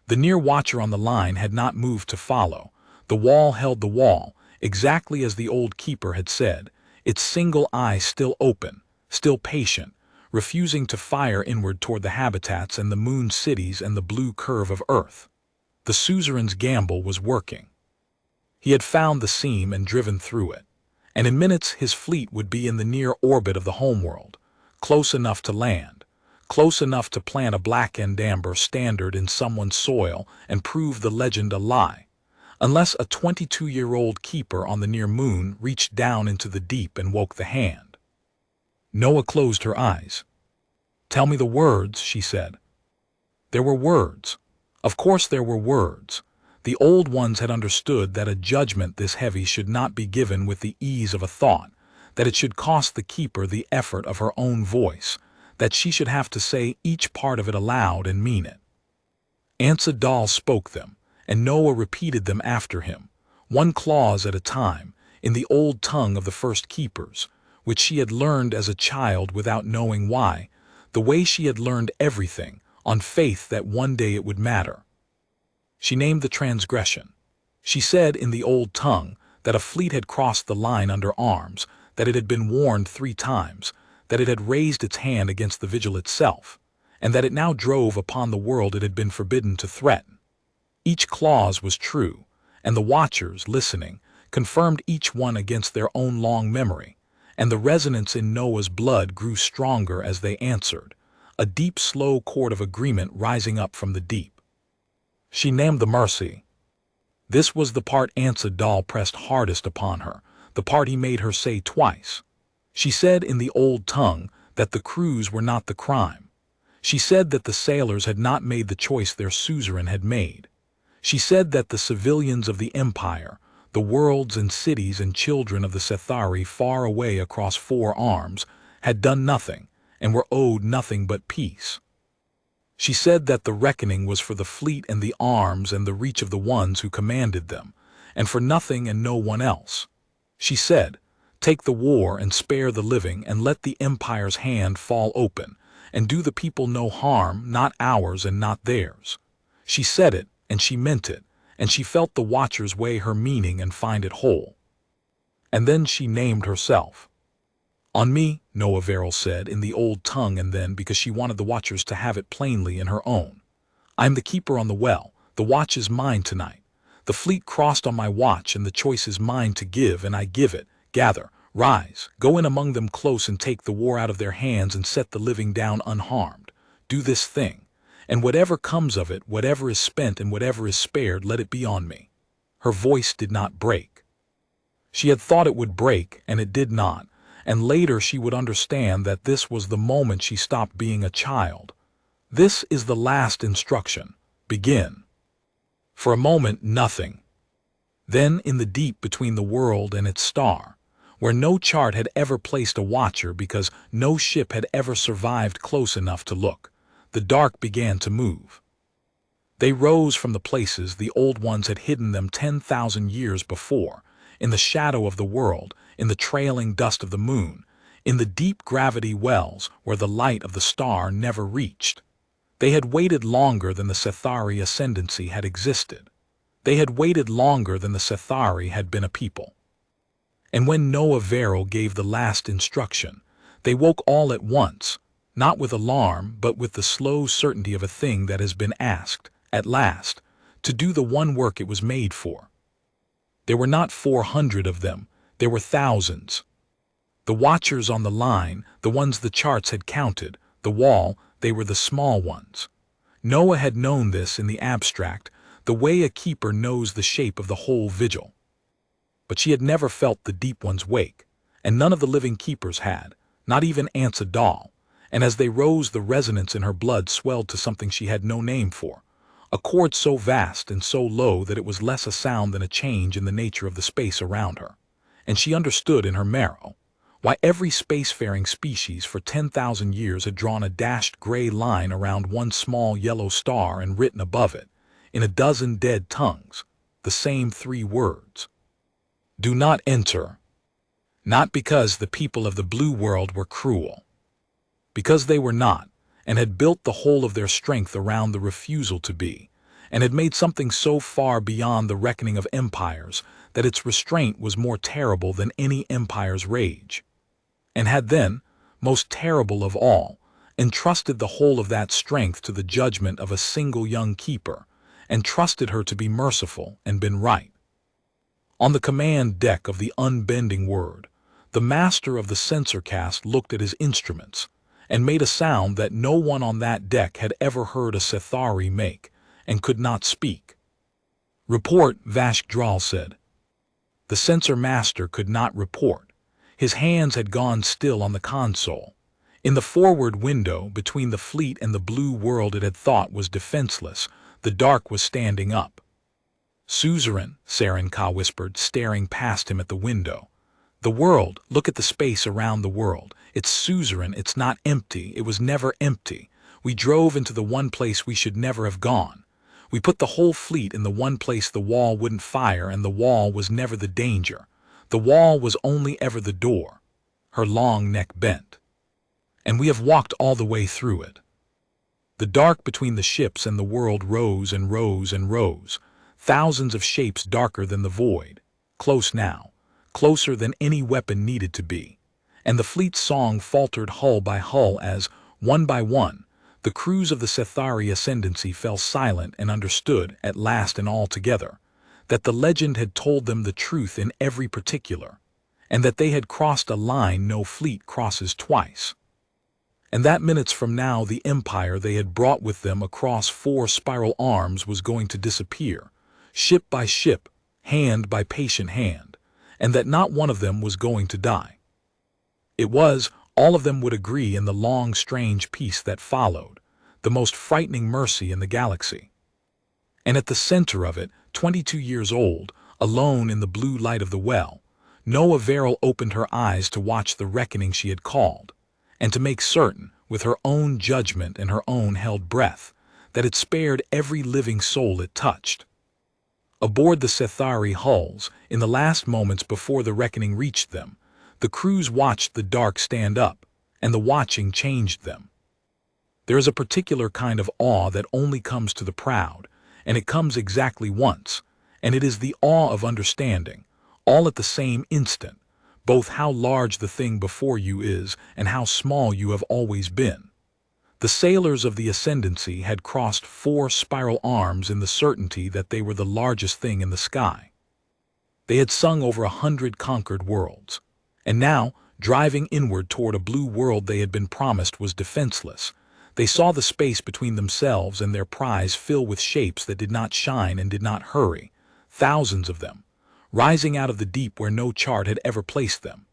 The near watcher on the line had not moved to follow. The wall held the wall, exactly as the old keeper had said, its single eye still open, still patient, refusing to fire inward toward the habitats and the moon cities and the blue curve of Earth. The suzerain's gamble was working. He had found the seam and driven through it, and in minutes his fleet would be in the near orbit of the homeworld, close enough to land, close enough to plant a black and amber standard in someone's soil and prove the legend a lie, unless a 22-year-old keeper on the near moon reached down into the deep and woke the hand. Noa closed her eyes. "Tell me the words," she said. There were words. Of course there were words. The old ones had understood that a judgment this heavy should not be given with the ease of a thought, that it should cost the keeper the effort of her own voice, that she should have to say each part of it aloud and mean it. Ansa Draal spoke them, and Noa repeated them after him, one clause at a time, in the old tongue of the first keepers, which she had learned as a child without knowing why, the way she had learned everything, on faith that one day it would matter. She named the transgression. She said in the old tongue that a fleet had crossed the line under arms, that it had been warned 3 times, that it had raised its hand against the Vigil itself, and that it now drove upon the world it had been forbidden to threaten. Each clause was true, and the watchers, listening, confirmed each one against their own long memory, and the resonance in Noa's blood grew stronger as they answered, a deep, slow chord of agreement rising up from the deep. She named the mercy. This was the part Ansa Draal pressed hardest upon her, the part he made her say twice. She said in the old tongue that the crews were not the crime. She said that the sailors had not made the choice their suzerain had made. She said that the civilians of the empire, the worlds and cities and children of the Sethari far away across 4 arms, had done nothing and were owed nothing but peace. She said that the reckoning was for the fleet and the arms and the reach of the ones who commanded them, and for nothing and no one else. She said, "Take the war and spare the living and let the empire's hand fall open, and do the people no harm, not ours and not theirs." She said it, and she meant it, and she felt the watchers weigh her meaning and find it whole. And then she named herself. "On me," Noa Verel said in the old tongue, and then, because she wanted the watchers to have it plainly in her own. "I'm the keeper on the well. The watch is mine tonight. The fleet crossed on my watch, and the choice is mine to give, and I give it. Gather, rise, go in among them close and take the war out of their hands and set the living down unharmed. Do this thing, and whatever comes of it, whatever is spent and whatever is spared, let it be on me." Her voice did not break. She had thought it would break, and it did not, and later she would understand that this was the moment she stopped being a child. This is the last instruction. Begin. For a moment, nothing. Then, in the deep between the world and its star, where no chart had ever placed a watcher because no ship had ever survived close enough to look, the dark began to move. They rose from the places the old ones had hidden them 10,000 years before, in the shadow of the world, in the trailing dust of the moon, in the deep gravity wells where the light of the star never reached. They had waited longer than the Sethari Ascendancy had existed. They had waited longer than the Sethari had been a people. And when Noa Verel gave the last instruction, they woke all at once, not with alarm, but with the slow certainty of a thing that has been asked, at last, to do the one work it was made for. There were not 400 of them, there were thousands. The watchers on the line, the ones the charts had counted, the wall, they were the small ones. Noa had known this in the abstract, the way a keeper knows the shape of the whole vigil. But she had never felt the deep ones wake, and none of the living keepers had, not even Ansa Draal, and as they rose the resonance in her blood swelled to something she had no name for, a chord so vast and so low that it was less a sound than a change in the nature of the space around her. And she understood in her marrow why every spacefaring species for 10,000 years had drawn a dashed gray line around one small yellow star and written above it, in a dozen dead tongues, the same 3 words. Do not enter. Not because the people of the blue world were cruel. Because they were not, and had built the whole of their strength around the refusal to be, and had made something so far beyond the reckoning of empires that its restraint was more terrible than any empire's rage, and had then, most terrible of all, entrusted the whole of that strength to the judgment of a single young keeper, and trusted her to be merciful and been right. On the command deck of the unbending word, the master of the censer cast looked at his instruments, and made a sound that no one on that deck had ever heard a Sethari make, and could not speak. "Report," Vashk Draal said. The censer master could not report. His hands had gone still on the console. In the forward window, between the fleet and the blue world it had thought was defenseless, the dark was standing up. "Suzerain," Saren Ka whispered, staring past him at the window. "The world, look at the space around the world. It's suzerain, it's not empty, it was never empty. We drove into the one place we should never have gone. We put the whole fleet in the one place the wall wouldn't fire, and the wall was never the danger. The wall was only ever the door." Her long neck bent. "And we have walked all the way through it." The dark between the ships and the world rose and rose and rose. Thousands of shapes darker than the void. Close now. Closer than any weapon needed to be. And the fleet's song faltered hull by hull as, one by one, the crews of the Sethari Ascendancy fell silent and understood, at last and altogether, that the legend had told them the truth in every particular, and that they had crossed a line no fleet crosses twice. And that minutes from now the empire they had brought with them across 4 spiral arms was going to disappear, ship by ship, hand by patient hand, and that not one of them was going to die. It was, all of them would agree, in the long, strange peace that followed, the most frightening mercy in the galaxy. And at the center of it, 22 years old, alone in the blue light of the well, Noa Verel opened her eyes to watch the reckoning she had called, and to make certain, with her own judgment and her own held breath, that it spared every living soul it touched. Aboard the Sethari hulls, in the last moments before the reckoning reached them, the crews watched the dark stand up, and the watching changed them. There is a particular kind of awe that only comes to the proud, and it comes exactly once, and it is the awe of understanding, all at the same instant, both how large the thing before you is and how small you have always been. The sailors of the Ascendancy had crossed 4 spiral arms in the certainty that they were the largest thing in the sky. They had sung over 100 conquered worlds, and now, driving inward toward a blue world they had been promised was defenseless, they saw the space between themselves and their prize fill with shapes that did not shine and did not hurry, thousands of them, rising out of the deep where no chart had ever placed them,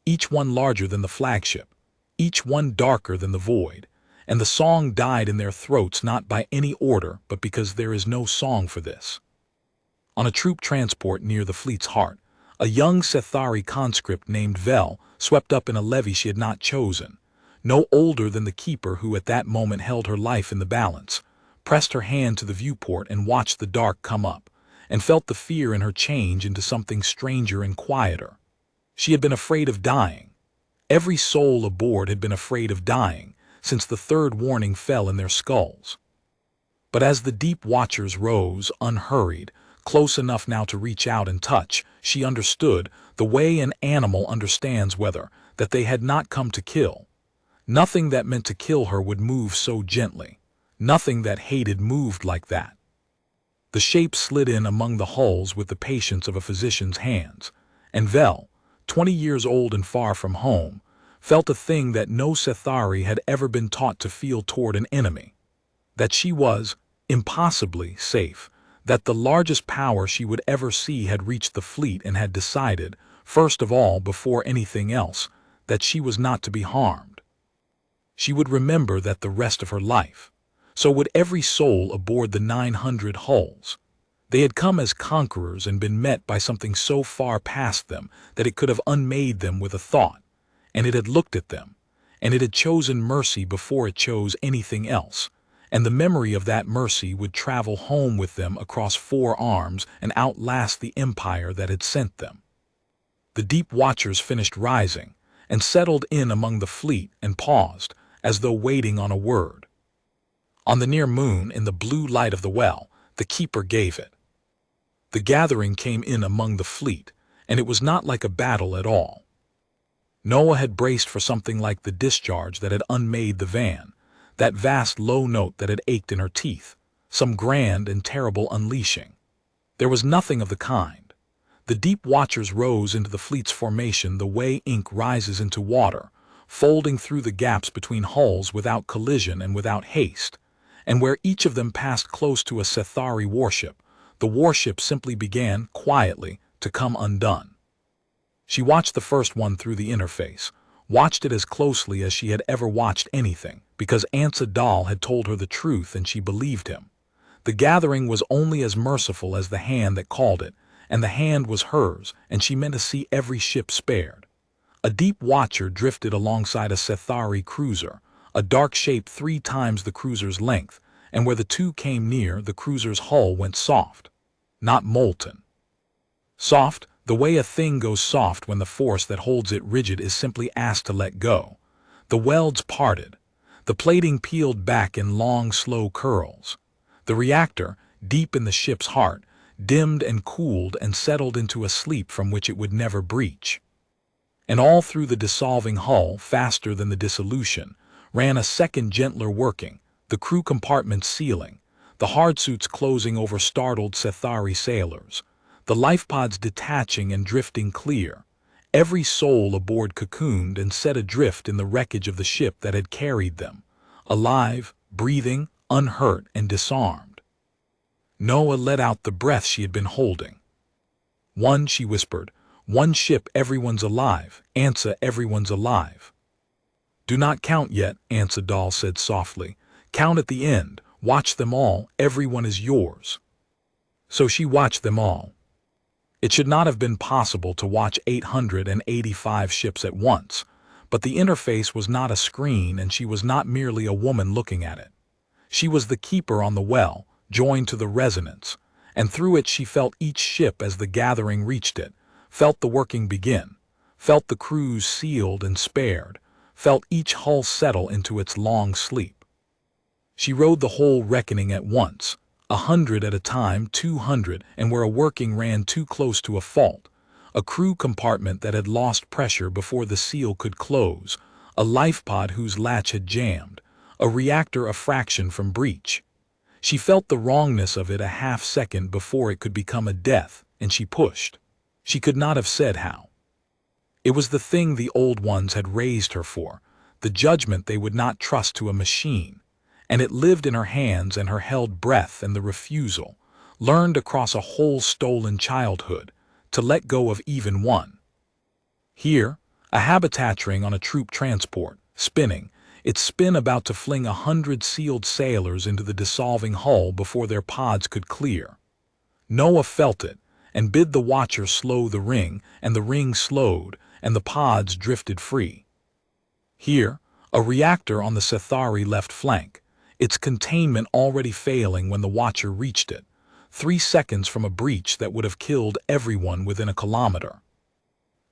each one larger than the flagship, each one darker than the void, and the song died in their throats not by any order but because there is no song for this. On a troop transport near the fleet's heart, a young Sethari conscript named Vel swept up in a levy she had not chosen, no older than the keeper who at that moment held her life in the balance, pressed her hand to the viewport and watched the dark come up, and felt the fear in her change into something stranger and quieter. She had been afraid of dying. Every soul aboard had been afraid of dying, since the third warning fell in their skulls. But as the deep watchers rose, unhurried, close enough now to reach out and touch, she understood, the way an animal understands weather, that they had not come to kill. Nothing that meant to kill her would move so gently. Nothing that hated moved like that. The shape slid in among the hulls with the patience of a physician's hands, and Vel, 20 years old and far from home, felt a thing that no Sethari had ever been taught to feel toward an enemy, that she was, impossibly, safe, that the largest power she would ever see had reached the fleet and had decided, first of all before anything else, that she was not to be harmed. She would remember that the rest of her life. So would every soul aboard the 900 hulls. They had come as conquerors and been met by something so far past them that it could have unmade them with a thought, and it had looked at them, and it had chosen mercy before it chose anything else, and the memory of that mercy would travel home with them across 4 arms and outlast the empire that had sent them. The deep watchers finished rising, and settled in among the fleet and paused, as though waiting on a word. On the near moon, in the blue light of the well, the keeper gave it. The gathering came in among the fleet, and it was not like a battle at all. Noa had braced for something like the discharge that had unmade the van, that vast low note that had ached in her teeth, some grand and terrible unleashing. There was nothing of the kind. The deep watchers rose into the fleet's formation the way ink rises into water, folding through the gaps between hulls without collision and without haste, and where each of them passed close to a Sethari warship, the warship simply began, quietly, to come undone. She watched the first one through the interface, watched it as closely as she had ever watched anything, because Ansa Dal had told her the truth and she believed him. The gathering was only as merciful as the hand that called it, and the hand was hers, and she meant to see every ship spared. A deep watcher drifted alongside a Sethari cruiser, a dark shape 3 times the cruiser's length, and where the two came near, the cruiser's hull went soft. Not molten. Soft, the way a thing goes soft when the force that holds it rigid is simply asked to let go. The welds parted. The plating peeled back in long, slow curls. The reactor, deep in the ship's heart, dimmed and cooled and settled into a sleep from which it would never breach. And all through the dissolving hull, faster than the dissolution, ran a second gentler working, the crew compartment sealing, the hard suits closing over startled Sethari sailors, the lifepods detaching and drifting clear, every soul aboard cocooned and set adrift in the wreckage of the ship that had carried them, alive, breathing, unhurt and disarmed. Noa let out the breath she had been holding. "One," she whispered, "one ship, everyone's alive. Ansa, everyone's alive." "Do not count yet," Ansa Dal said softly. "Count at the end. Watch them all. Everyone is yours." So she watched them all. It should not have been possible to watch 885 ships at once, but the interface was not a screen and she was not merely a woman looking at it. She was the keeper on the well, joined to the resonance, and through it she felt each ship as the gathering reached it, felt the working begin, felt the crews sealed and spared, felt each hull settle into its long sleep. She rode the whole reckoning at once, 100 at a time, 200, and where a working ran too close to a fault, a crew compartment that had lost pressure before the seal could close, a lifepod whose latch had jammed, a reactor a fraction from breach. She felt the wrongness of it a half-second before it could become a death, and she pushed. She could not have said how. It was the thing the old ones had raised her for, the judgment they would not trust to a machine, and it lived in her hands and her held breath and the refusal, learned across a whole stolen childhood, to let go of even one. Here, a habitat ring on a troop transport, spinning, its spin about to fling 100 sealed sailors into the dissolving hull before their pods could clear. Noa felt it, and bid the watcher slow the ring, and the ring slowed, and the pods drifted free. Here, a reactor on the Sethari left flank, its containment already failing when the watcher reached it, 3 seconds from a breach that would have killed everyone within a kilometer.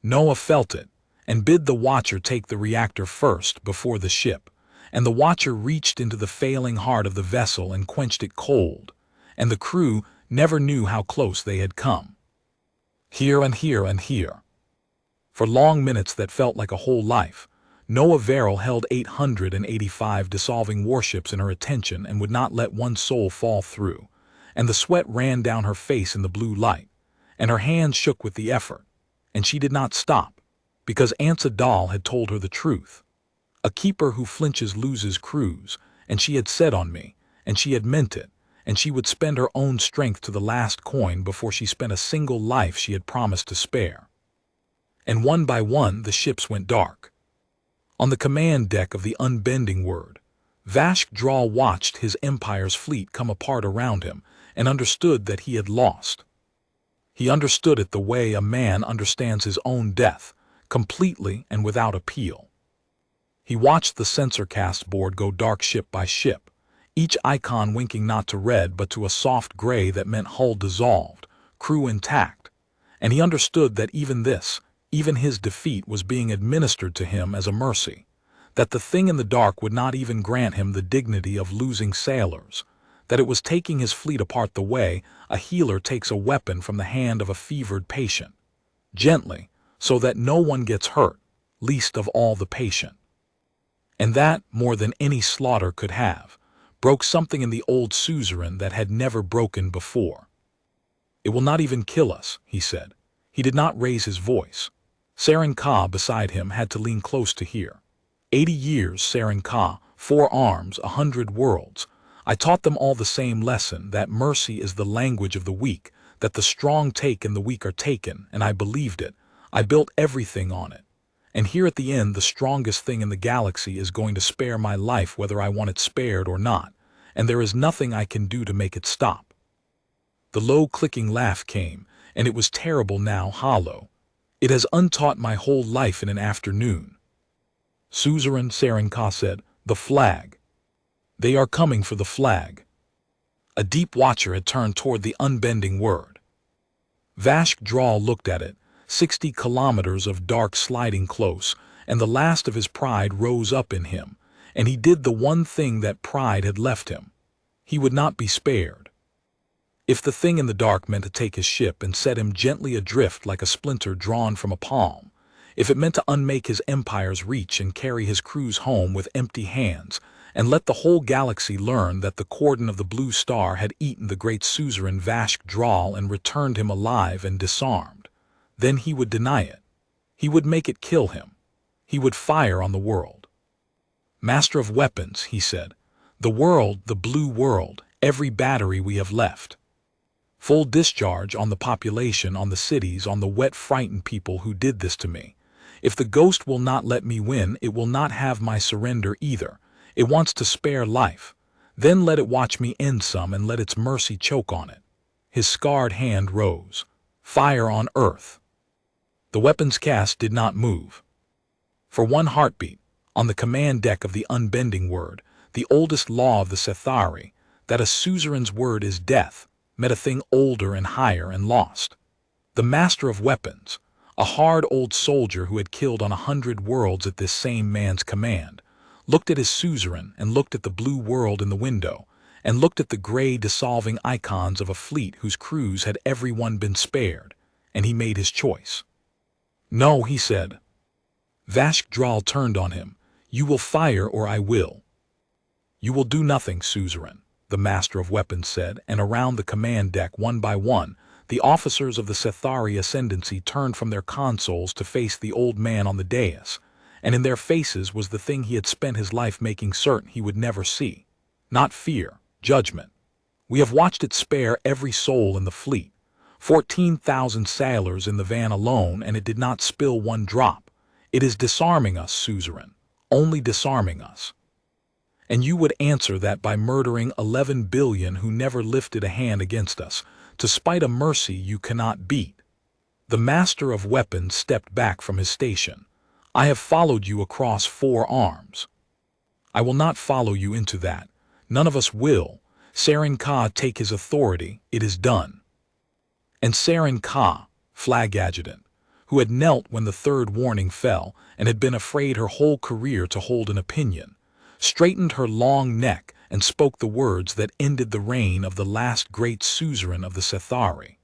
Noa felt it, and bid the watcher take the reactor first before the ship, and the watcher reached into the failing heart of the vessel and quenched it cold, and the crew never knew how close they had come. Here and here and here. For long minutes that felt like a whole life, Noa Verel held 885 dissolving warships in her attention and would not let one soul fall through, and the sweat ran down her face in the blue light, and her hands shook with the effort, and she did not stop, because Ansa Dal had told her the truth. A keeper who flinches loses crews, and she had said on me, and she had meant it, and she would spend her own strength to the last coin before she spent a single life she had promised to spare. And one by one the ships went dark. On the command deck of the unbending Word, Vashk Draal watched his empire's fleet come apart around him and understood that he had lost. He understood it the way a man understands his own death, completely and without appeal. He watched the sensor cast board go dark ship by ship, each icon winking not to red but to a soft gray that meant hull dissolved, crew intact, and he understood that even this, even his defeat, was being administered to him as a mercy, that the thing in the dark would not even grant him the dignity of losing sailors, that it was taking his fleet apart the way a healer takes a weapon from the hand of a fevered patient, gently, so that no one gets hurt, least of all the patient. And that, more than any slaughter could have, broke something in the old suzerain that had never broken before. "It will not even kill us," he said. He did not raise his voice. Saren Ka beside him had to lean close to hear. 80 years, Saren Ka, 4 arms, 100 worlds. I taught them all the same lesson, that mercy is the language of the weak, that the strong take and the weak are taken, and I believed it. I built everything on it. And here at the end, the strongest thing in the galaxy is going to spare my life whether I want it spared or not, and there is nothing I can do to make it stop. The low clicking laugh came, and it was terrible now, hollow. It has untaught my whole life in an afternoon. Suzerain Vashk said, "The flag. They are coming for the flag." A deep watcher had turned toward the unbending word. Vashk Draal looked at it, 60 kilometers of dark sliding close, and the last of his pride rose up in him, and he did the one thing that pride had left him. He would not be spared. If the thing in the dark meant to take his ship and set him gently adrift like a splinter drawn from a palm, if it meant to unmake his empire's reach and carry his crews home with empty hands, and let the whole galaxy learn that the Cordon of the Blue Star had eaten the great Suzerain Vashk Draal and returned him alive and disarmed, then he would deny it. He would make it kill him. He would fire on the world. "Master of weapons," he said, "the world, the blue world, every battery we have left. Full discharge on the population, on the cities, on the wet, frightened people who did this to me. If the ghost will not let me win, it will not have my surrender either. It wants to spare life. Then let it watch me end some and let its mercy choke on it." His scarred hand rose. "Fire on Earth." The weapons cast did not move. For one heartbeat, on the command deck of the unbending word, the oldest law of the Sethari, that a suzerain's word is death, met a thing older and higher and lost. The master of weapons, a hard old soldier who had killed on 100 worlds at this same man's command, looked at his suzerain and looked at the blue world in the window, and looked at the gray dissolving icons of a fleet whose crews had every one been spared, and he made his choice. "No," he said. Vashk Draal turned on him. "You will fire or I will." "You will do nothing, suzerain," the master of weapons said, and around the command deck, one by one, the officers of the Sethari Ascendancy turned from their consoles to face the old man on the dais, and in their faces was the thing he had spent his life making certain he would never see. Not fear, judgment. We have watched it spare every soul in the fleet, 14,000 sailors in the van alone, and it did not spill one drop. It is disarming us, suzerain, only disarming us. And you would answer that by murdering 11 billion who never lifted a hand against us, to spite a mercy you cannot beat. The master of weapons stepped back from his station. "I have followed you across 4 arms. I will not follow you into that. None of us will. Suzerain take his authority, it is done." And Suzerain, flag adjutant, who had knelt when the third warning fell and had been afraid her whole career to hold an opinion, straightened her long neck and spoke the words that ended the reign of the last great suzerain of the Sethari.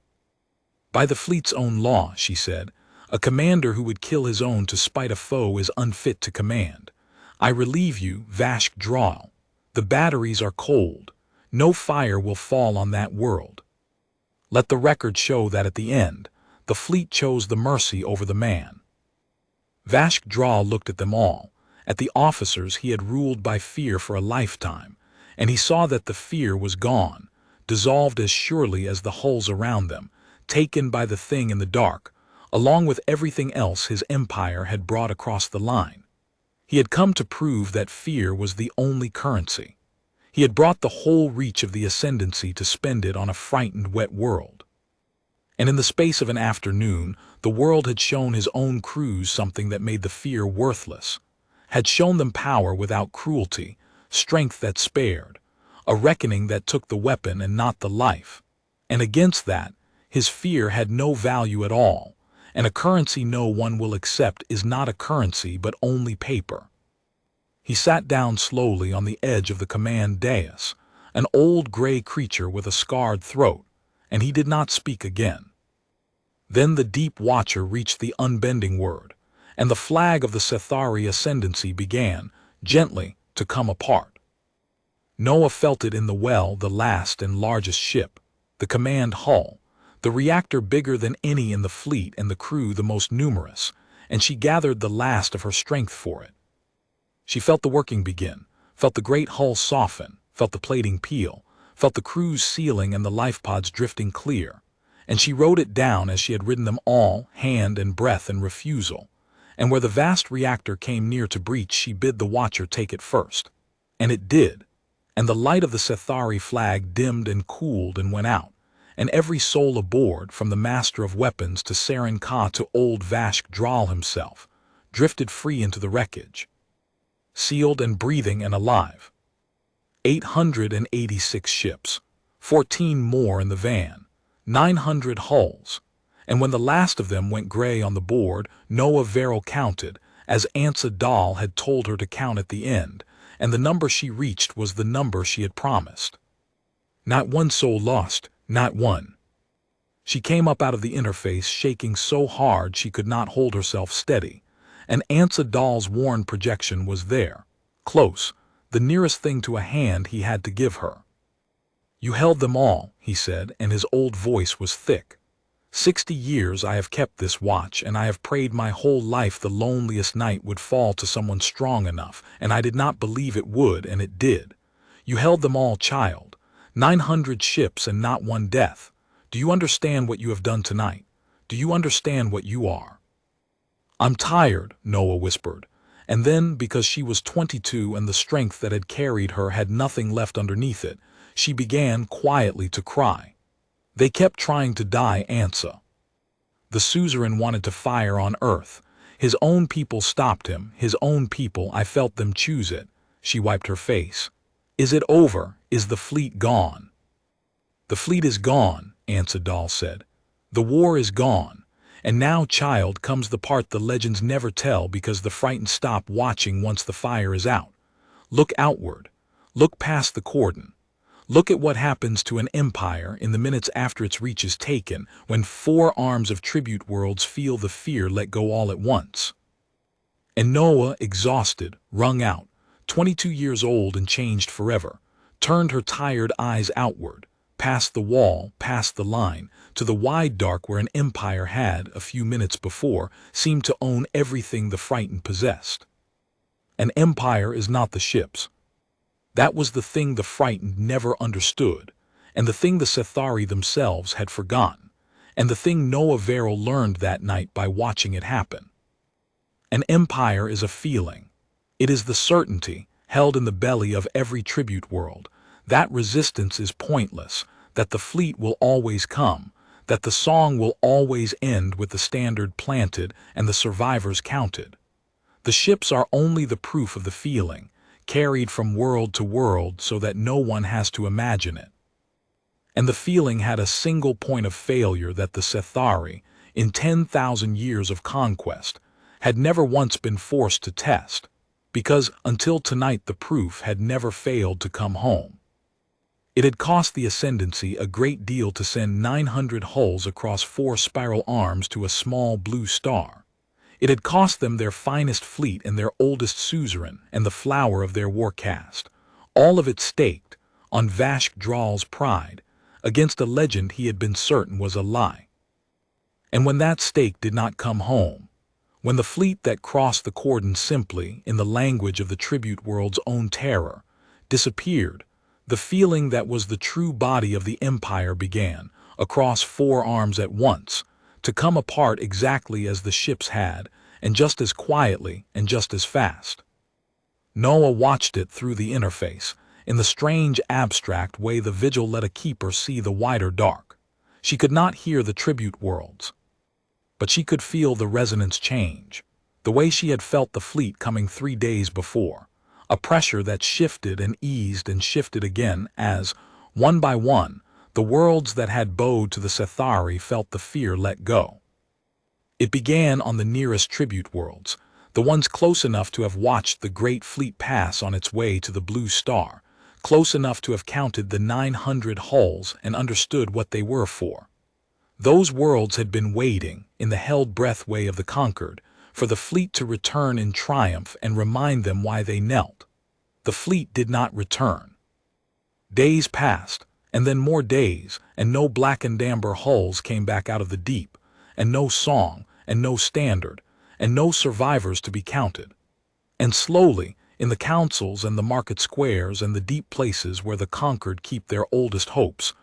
"By the fleet's own law," she said, "a commander who would kill his own to spite a foe is unfit to command. I relieve you, Vashk Draal. The batteries are cold. No fire will fall on that world. Let the record show that at the end, the fleet chose the mercy over the man." Vashk Draal looked at them all, at the officers he had ruled by fear for a lifetime, and he saw that the fear was gone, dissolved as surely as the hulls around them, taken by the thing in the dark, along with everything else his empire had brought across the line. He had come to prove that fear was the only currency. He had brought the whole reach of the Ascendancy to spend it on a frightened, wet world. And in the space of an afternoon, the world had shown his own crews something that made the fear worthless, had shown them power without cruelty, strength that spared, a reckoning that took the weapon and not the life. And against that, his fear had no value at all, and a currency no one will accept is not a currency but only paper. He sat down slowly on the edge of the command dais, an old gray creature with a scarred throat, and he did not speak again. Then the deep watcher reached the unbending word, and the flag of the Sethari Ascendancy began, gently, to come apart. Noa felt it in the well, the last and largest ship, the command hull, the reactor bigger than any in the fleet and the crew the most numerous, and she gathered the last of her strength for it. She felt the working begin, felt the great hull soften, felt the plating peel, felt the crew's sealing and the life pods drifting clear, and she wrote it down as she had ridden them all, hand and breath and refusal. And where the vast reactor came near to breach, she bid the watcher take it first. And it did. And the light of the Sethari flag dimmed and cooled and went out, and every soul aboard, from the master of weapons to Suzerain to old Vashk Draal himself, drifted free into the wreckage, sealed and breathing and alive. 886 ships, 14 more in the van, 900 hulls, and when the last of them went gray on the board, Noa Verel counted, as Ansa Dahl had told her to count at the end, and the number she reached was the number she had promised. Not one soul lost, not one. She came up out of the interface shaking so hard she could not hold herself steady, and Ansa Dahl's worn projection was there, close, the nearest thing to a hand he had to give her. "You held them all," he said, and his old voice was thick. 60 years I have kept this watch, and I have prayed my whole life the loneliest night would fall to someone strong enough, and I did not believe it would, and it did. You held them all, child. 900 ships and not one death. Do you understand what you have done tonight? Do you understand what you are?" "I'm tired," Noa whispered, and then, because she was 22 and the strength that had carried her had nothing left underneath it, she began quietly to cry. "They kept trying to die, Ansa. The suzerain wanted to fire on Earth. His own people stopped him, his own people, I felt them choose it." She wiped her face. "Is it over? Is the fleet gone?" "The fleet is gone," Ansa Dahl said. "The war is gone. And now, child, comes the part the legends never tell because the frightened stop watching once the fire is out. Look outward. Look past the Cordon. Look at what happens to an empire in the minutes after its reach is taken, when 4 arms of tribute worlds feel the fear let go all at once." And Noa, exhausted, wrung out, 22 years old and changed forever, turned her tired eyes outward, past the wall, past the line, to the wide dark where an empire had, a few minutes before, seemed to own everything the frightened possessed. An empire is not the ships. That was the thing the frightened never understood, and the thing the Sethari themselves had forgotten, and the thing Noa Verel learned that night by watching it happen. An empire is a feeling. It is the certainty, held in the belly of every tribute world, that resistance is pointless, that the fleet will always come, that the song will always end with the standard planted and the survivors counted. The ships are only the proof of the feeling, carried from world to world so that no one has to imagine it. And the feeling had a single point of failure that the Sethari, in 10,000 years of conquest, had never once been forced to test, because until tonight the proof had never failed to come home. It had cost the Ascendancy a great deal to send 900 hulls across 4 spiral arms to a small blue star. It had cost them their finest fleet and their oldest suzerain and the flower of their war cast, all of it staked on Vashk Draal's pride, against a legend he had been certain was a lie. And when that stake did not come home, when the fleet that crossed the Cordon simply, in the language of the tribute world's own terror, disappeared, the feeling that was the true body of the empire began, across 4 arms at once, to come apart exactly as the ships had, and just as quietly and just as fast. Noa watched it through the interface, in the strange abstract way the Vigil let a keeper see the wider dark. She could not hear the tribute worlds, but she could feel the resonance change, the way she had felt the fleet coming 3 days before, a pressure that shifted and eased and shifted again as, one by one, the worlds that had bowed to the Sethari felt the fear let go. It began on the nearest tribute worlds, the ones close enough to have watched the great fleet pass on its way to the blue star, close enough to have counted the 900 hulls and understood what they were for. Those worlds had been waiting, in the held breath way of the conquered, for the fleet to return in triumph and remind them why they knelt. The fleet did not return. Days passed, and then more days, and no black and amber hulls came back out of the deep, and no song, and no standard, and no survivors to be counted. And slowly, in the councils and the market squares and the deep places where the conquered keep their oldest hopes,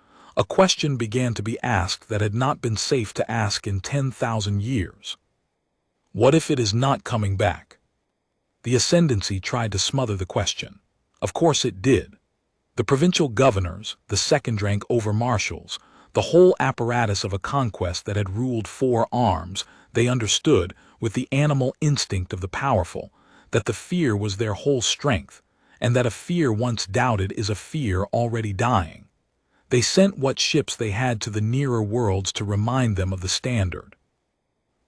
A question began to be asked that had not been safe to ask in 10,000 years. What if it is not coming back? The Ascendancy tried to smother the question. Of course it did. The provincial governors, the second-rank over-marshals, the whole apparatus of a conquest that had ruled 4 arms, they understood, with the animal instinct of the powerful, that the fear was their whole strength, and that a fear once doubted is a fear already dying. They sent what ships they had to the nearer worlds to remind them of the standard.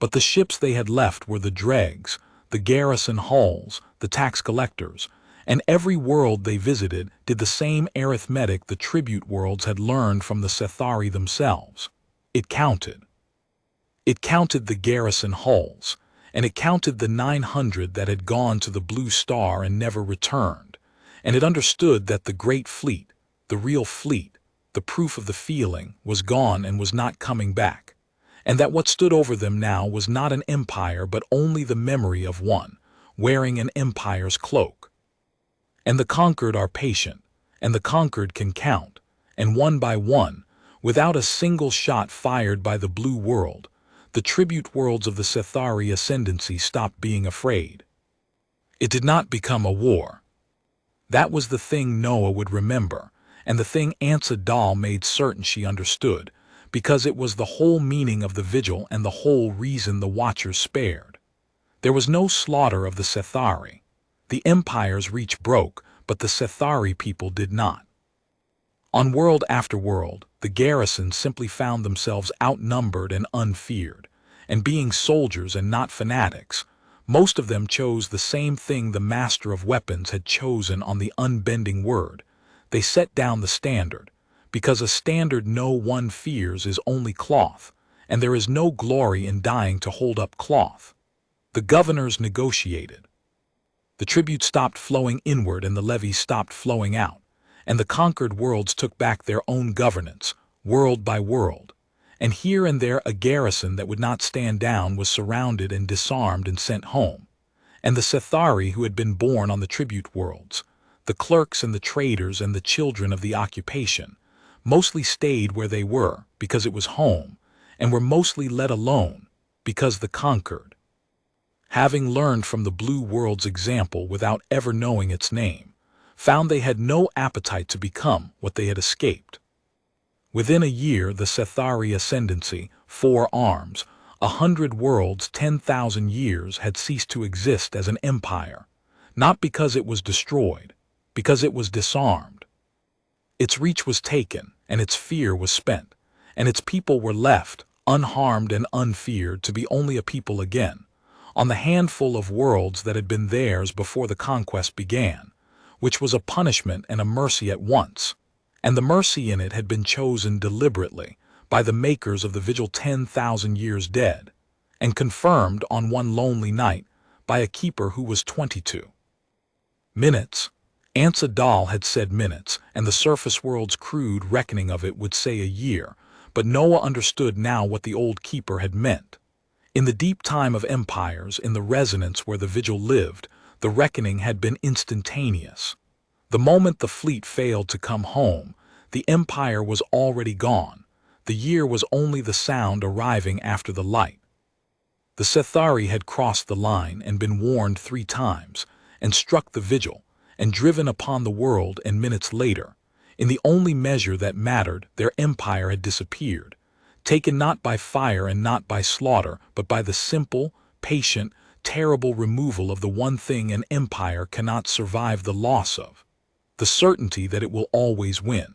But the ships they had left were the dregs, the garrison hulls, the tax collectors, and every world they visited did the same arithmetic the tribute worlds had learned from the Sethari themselves. It counted. It counted the garrison hulls, and it counted the 900 that had gone to the Blue Star and never returned, and it understood that the great fleet, the real fleet, the proof of the feeling, was gone and was not coming back, and that what stood over them now was not an empire but only the memory of one, wearing an empire's cloak. And the conquered are patient, and the conquered can count, and one by one, without a single shot fired by the blue world, the tribute worlds of the Sethari Ascendancy stopped being afraid. It did not become a war. That was the thing Noa would remember, and the thing HFY Draal made certain she understood, because it was the whole meaning of the Vigil and the whole reason the Watchers spared. There was no slaughter of the Sethari. The Empire's reach broke, but the Sethari people did not. On world after world, the garrisons simply found themselves outnumbered and unfeared, and being soldiers and not fanatics, most of them chose the same thing the Master of Weapons had chosen on the unbending word. They set down the standard, because a standard no one fears is only cloth, and there is no glory in dying to hold up cloth. The governors negotiated. The tribute stopped flowing inward and the levies stopped flowing out, and the conquered worlds took back their own governance, world by world, and here and there a garrison that would not stand down was surrounded and disarmed and sent home, and the Sethari who had been born on the tribute worlds, the clerks and the traders and the children of the occupation, mostly stayed where they were because it was home, and were mostly let alone because the conquered, having learned from the blue world's example without ever knowing its name, found they had no appetite to become what they had escaped. Within a year, the Sethari Ascendancy, 4 arms, 100 worlds, 10,000 years had ceased to exist as an empire, not because it was destroyed, because it was disarmed. Its reach was taken, and its fear was spent, and its people were left, unharmed and unfeared, to be only a people again, on the handful of worlds that had been theirs before the conquest began, which was a punishment and a mercy at once, and the mercy in it had been chosen deliberately by the makers of the Vigil 10,000 years dead, and confirmed on one lonely night by a keeper who was 22. Minutes. HFY Draal had said minutes, and the surface world's crude reckoning of it would say a year, but Noa understood now what the old keeper had meant. In the deep time of empires, in the resonance where the Vigil lived, the reckoning had been instantaneous. The moment the fleet failed to come home, the empire was already gone. The year was only the sound arriving after the light. The Sethari had crossed the line and been warned 3 times, and struck the Vigil, and driven upon the world, and minutes later, in the only measure that mattered, their empire had disappeared, taken not by fire and not by slaughter, but by the simple, patient, terrible removal of the one thing an empire cannot survive the loss of, the certainty that it will always win.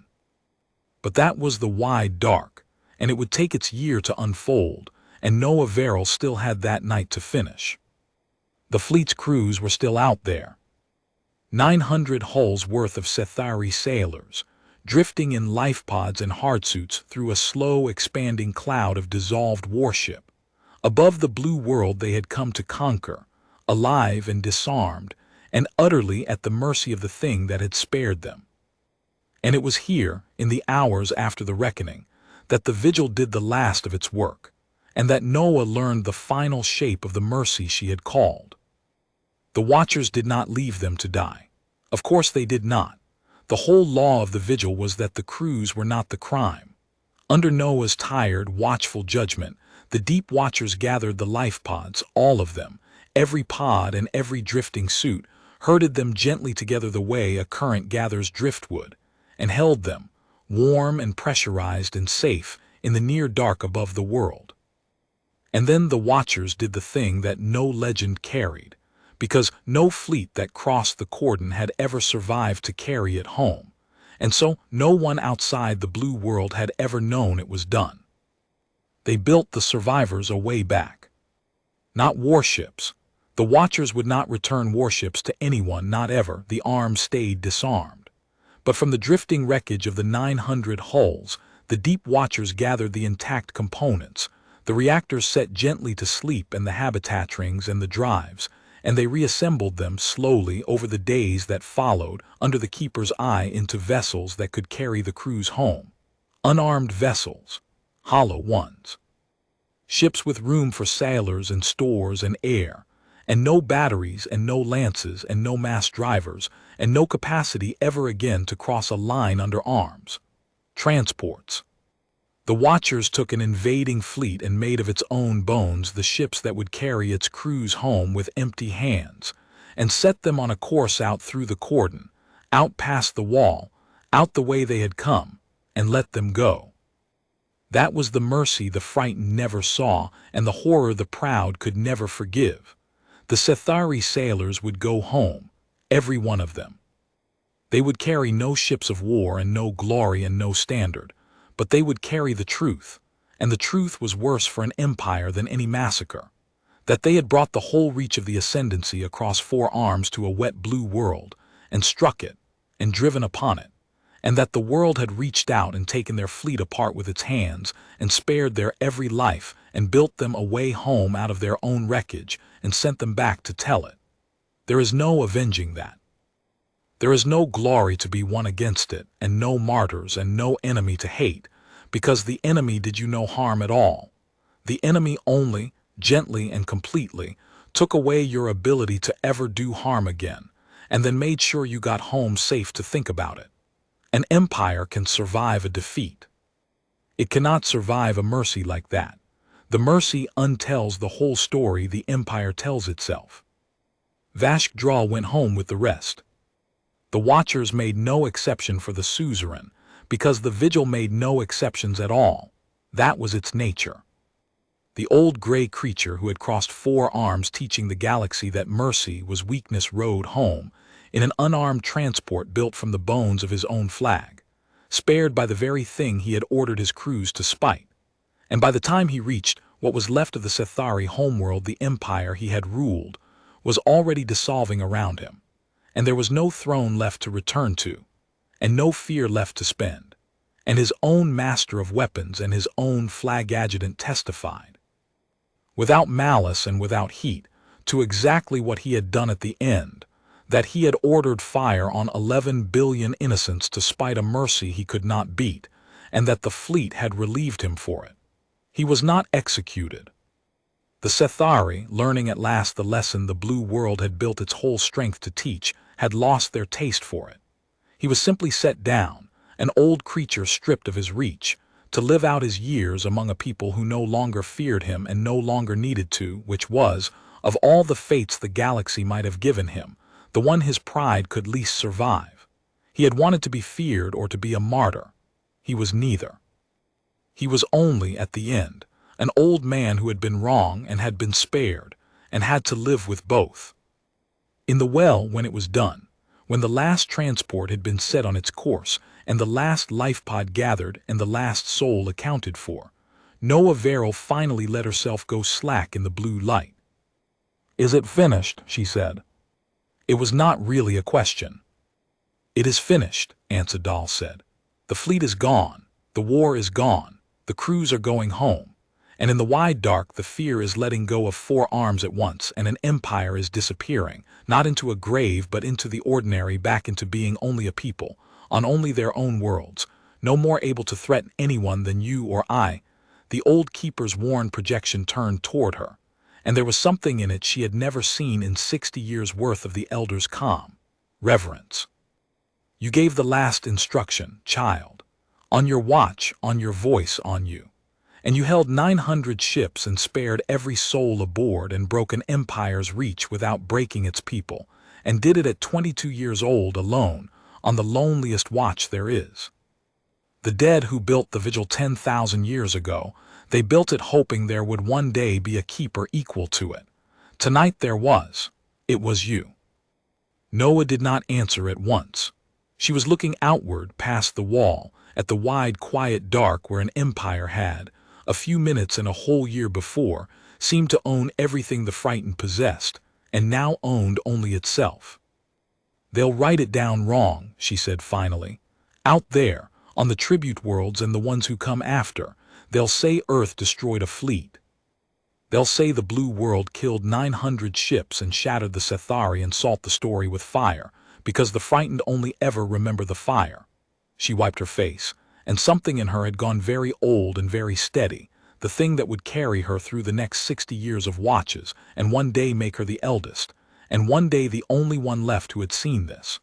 But that was the wide dark, and it would take its year to unfold, and Noa Verel still had that night to finish. The fleet's crews were still out there. 900 hulls worth of Sethari sailors, drifting in life pods and hardsuits through a slow expanding cloud of dissolved warship, above the blue world they had come to conquer, alive and disarmed, and utterly at the mercy of the thing that had spared them. And it was here, in the hours after the reckoning, that the Vigil did the last of its work, and that Noa learned the final shape of the mercy she had called. The Watchers did not leave them to die. Of course they did not. The whole law of the Vigil was that the crews were not the crime. Under Noah's tired, watchful judgment, the Deep Watchers gathered the life pods, all of them, every pod and every drifting suit, herded them gently together the way a current gathers driftwood, and held them, warm and pressurized and safe, in the near dark above the world. And then the Watchers did the thing that no legend carried, because no fleet that crossed the Cordon had ever survived to carry it home, and so no one outside the blue world had ever known it was done. They built the survivors a way back. Not warships. The Watchers would not return warships to anyone, not ever. The arms stayed disarmed. But from the drifting wreckage of the 900 hulls, the Deep Watchers gathered the intact components, the reactors set gently to sleep and the habitat rings and the drives, and they reassembled them slowly over the days that followed under the Keeper's eye into vessels that could carry the crews home. Unarmed vessels, hollow ones. Ships with room for sailors and stores and air, and no batteries and no lances and no mass drivers, and no capacity ever again to cross a line under arms. Transports. The Watchers took an invading fleet and made of its own bones the ships that would carry its crews home with empty hands, and set them on a course out through the Cordon, out past the wall, out the way they had come, and let them go. That was the mercy the frightened never saw, and the horror the proud could never forgive. The Sethari sailors would go home, every one of them. They would carry no ships of war and no glory and no standard, but they would carry the truth, and the truth was worse for an empire than any massacre. That they had brought the whole reach of the Ascendancy across 4 arms to a wet blue world, and struck it, and driven upon it, and that the world had reached out and taken their fleet apart with its hands, and spared their every life, and built them a way home out of their own wreckage, and sent them back to tell it. There is no avenging that. There is no glory to be won against it, and no martyrs and no enemy to hate, because the enemy did you no harm at all. The enemy only, gently and completely, took away your ability to ever do harm again, and then made sure you got home safe to think about it. An empire can survive a defeat. It cannot survive a mercy like that. The mercy untells the whole story the empire tells itself. Vashk Draal went home with the rest. The Watchers made no exception for the Suzerain, because the Vigil made no exceptions at all. That was its nature. The old gray creature who had crossed 4 arms teaching the galaxy that mercy was weakness rode home, in an unarmed transport built from the bones of his own flag, spared by the very thing he had ordered his crews to spite. And by the time he reached what was left of the Sethari homeworld, the empire he had ruled was already dissolving around him, and there was no throne left to return to, and no fear left to spend, and his own master of weapons and his own flag adjutant testified, without malice and without heat, to exactly what he had done at the end, that he had ordered fire on 11 billion innocents to spite a mercy he could not beat, and that the fleet had relieved him for it. He was not executed. The Sethari, learning at last the lesson the blue world had built its whole strength to teach, had lost their taste for it. He was simply set down, an old creature stripped of his reach, to live out his years among a people who no longer feared him and no longer needed to, which was, of all the fates the galaxy might have given him, the one his pride could least survive. He had wanted to be feared or to be a martyr. He was neither. He was only, at the end, an old man who had been wrong and had been spared, and had to live with both. In the well, when it was done, when the last transport had been set on its course, and the last life pod gathered and the last soul accounted for, Noa Verel finally let herself go slack in the blue light. "Is it finished?" she said. It was not really a question. "It is finished," Ascendancy said. "The fleet is gone, the war is gone, the crews are going home, and in the wide dark the fear is letting go of 4 arms at once, and an empire is disappearing, not into a grave but into the ordinary, back into being only a people, on only their own worlds, no more able to threaten anyone than you or I." The old keeper's worn projection turned toward her, and there was something in it she had never seen in 60 years' worth of the elder's calm reverence. "You gave the last instruction, child. On your watch, on your voice, on you. And you held 900 ships and spared every soul aboard and broke an empire's reach without breaking its people, and did it at 22 years old alone, on the loneliest watch there is. The dead who built the Vigil 10,000 years ago, they built it hoping there would one day be a keeper equal to it. Tonight there was. It was you. Noa did not answer at once. She was looking outward past the wall, at the wide, quiet dark where an empire had, a few minutes and a whole year before, seemed to own everything the frightened possessed, and now owned only itself. "They'll write it down wrong," she said finally. "Out there, on the tribute worlds and the ones who come after, they'll say Earth destroyed a fleet. They'll say the blue world killed 900 ships and shattered the Sethari and salt the story with fire, because the frightened only ever remember the fire." She wiped her face, and something in her had gone very old and very steady, the thing that would carry her through the next 60 years of watches, and one day make her the eldest, and one day the only one left who had seen this.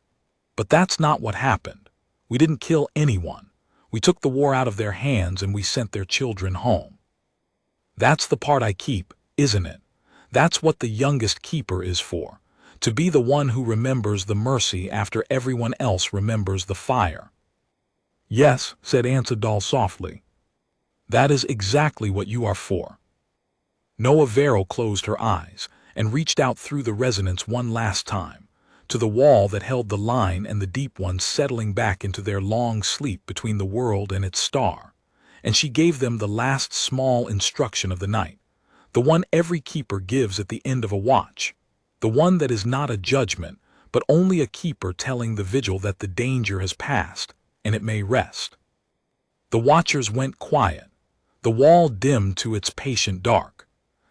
But that's not what happened. We didn't kill anyone. We took the war out of their hands and we sent their children home. That's the part I keep, isn't it? That's what the youngest keeper is for, to be the one who remembers the mercy after everyone else remembers the fire. "Yes," said Ansadal softly. "That is exactly what you are for." Noa Verel closed her eyes and reached out through the resonance one last time, to the wall that held the line and the deep ones settling back into their long sleep between the world and its star, and she gave them the last small instruction of the night, the one every keeper gives at the end of a watch, the one that is not a judgment, but only a keeper telling the vigil that the danger has passed, and it may rest. The watchers went quiet. The wall dimmed to its patient dark.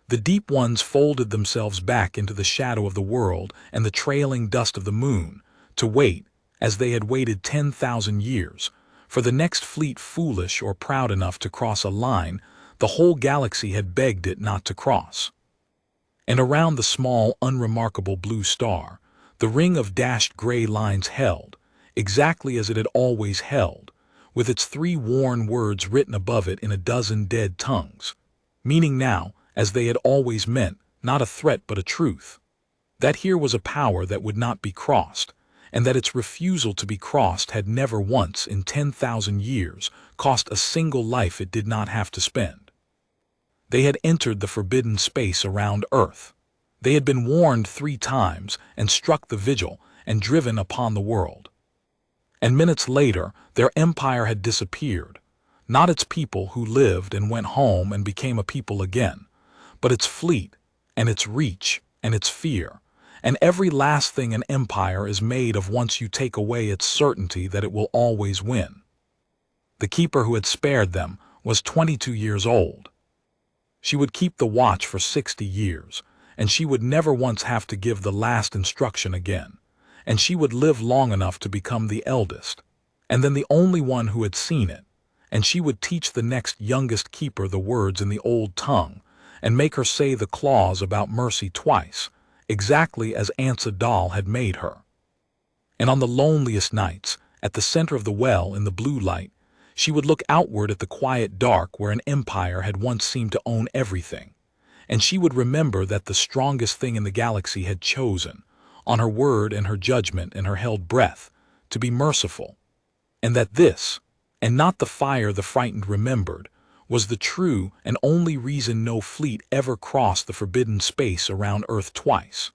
The deep ones folded themselves back into the shadow of the world and the trailing dust of the moon, to wait, as they had waited 10,000 years, for the next fleet foolish or proud enough to cross a line the whole galaxy had begged it not to cross. And around the small, unremarkable blue star, the ring of dashed gray lines held, exactly as it had always held, with its 3 worn words written above it in a dozen dead tongues, meaning now, as they had always meant, not a threat but a truth, that here was a power that would not be crossed, and that its refusal to be crossed had never once in 10,000 years cost a single life it did not have to spend. They had entered the forbidden space around Earth. They had been warned 3 times and struck the vigil and driven upon the world. And minutes later, their empire had disappeared, not its people who lived and went home and became a people again, but its fleet and its reach and its fear, and every last thing an empire is made of once you take away its certainty that it will always win. The keeper who had spared them was 22 years old. She would keep the watch for 60 years, and she would never once have to give the last instruction again, and she would live long enough to become the eldest, and then the only one who had seen it, and she would teach the next youngest keeper the words in the old tongue, and make her say the clause about mercy twice, exactly as Ansadal had made her. And on the loneliest nights, at the center of the well in the blue light, she would look outward at the quiet dark where an empire had once seemed to own everything, and she would remember that the strongest thing in the galaxy had chosen, on her word and her judgment and her held breath, to be merciful, and that this, and not the fire the frightened remembered, was the true and only reason no fleet ever crossed the forbidden space around Earth twice.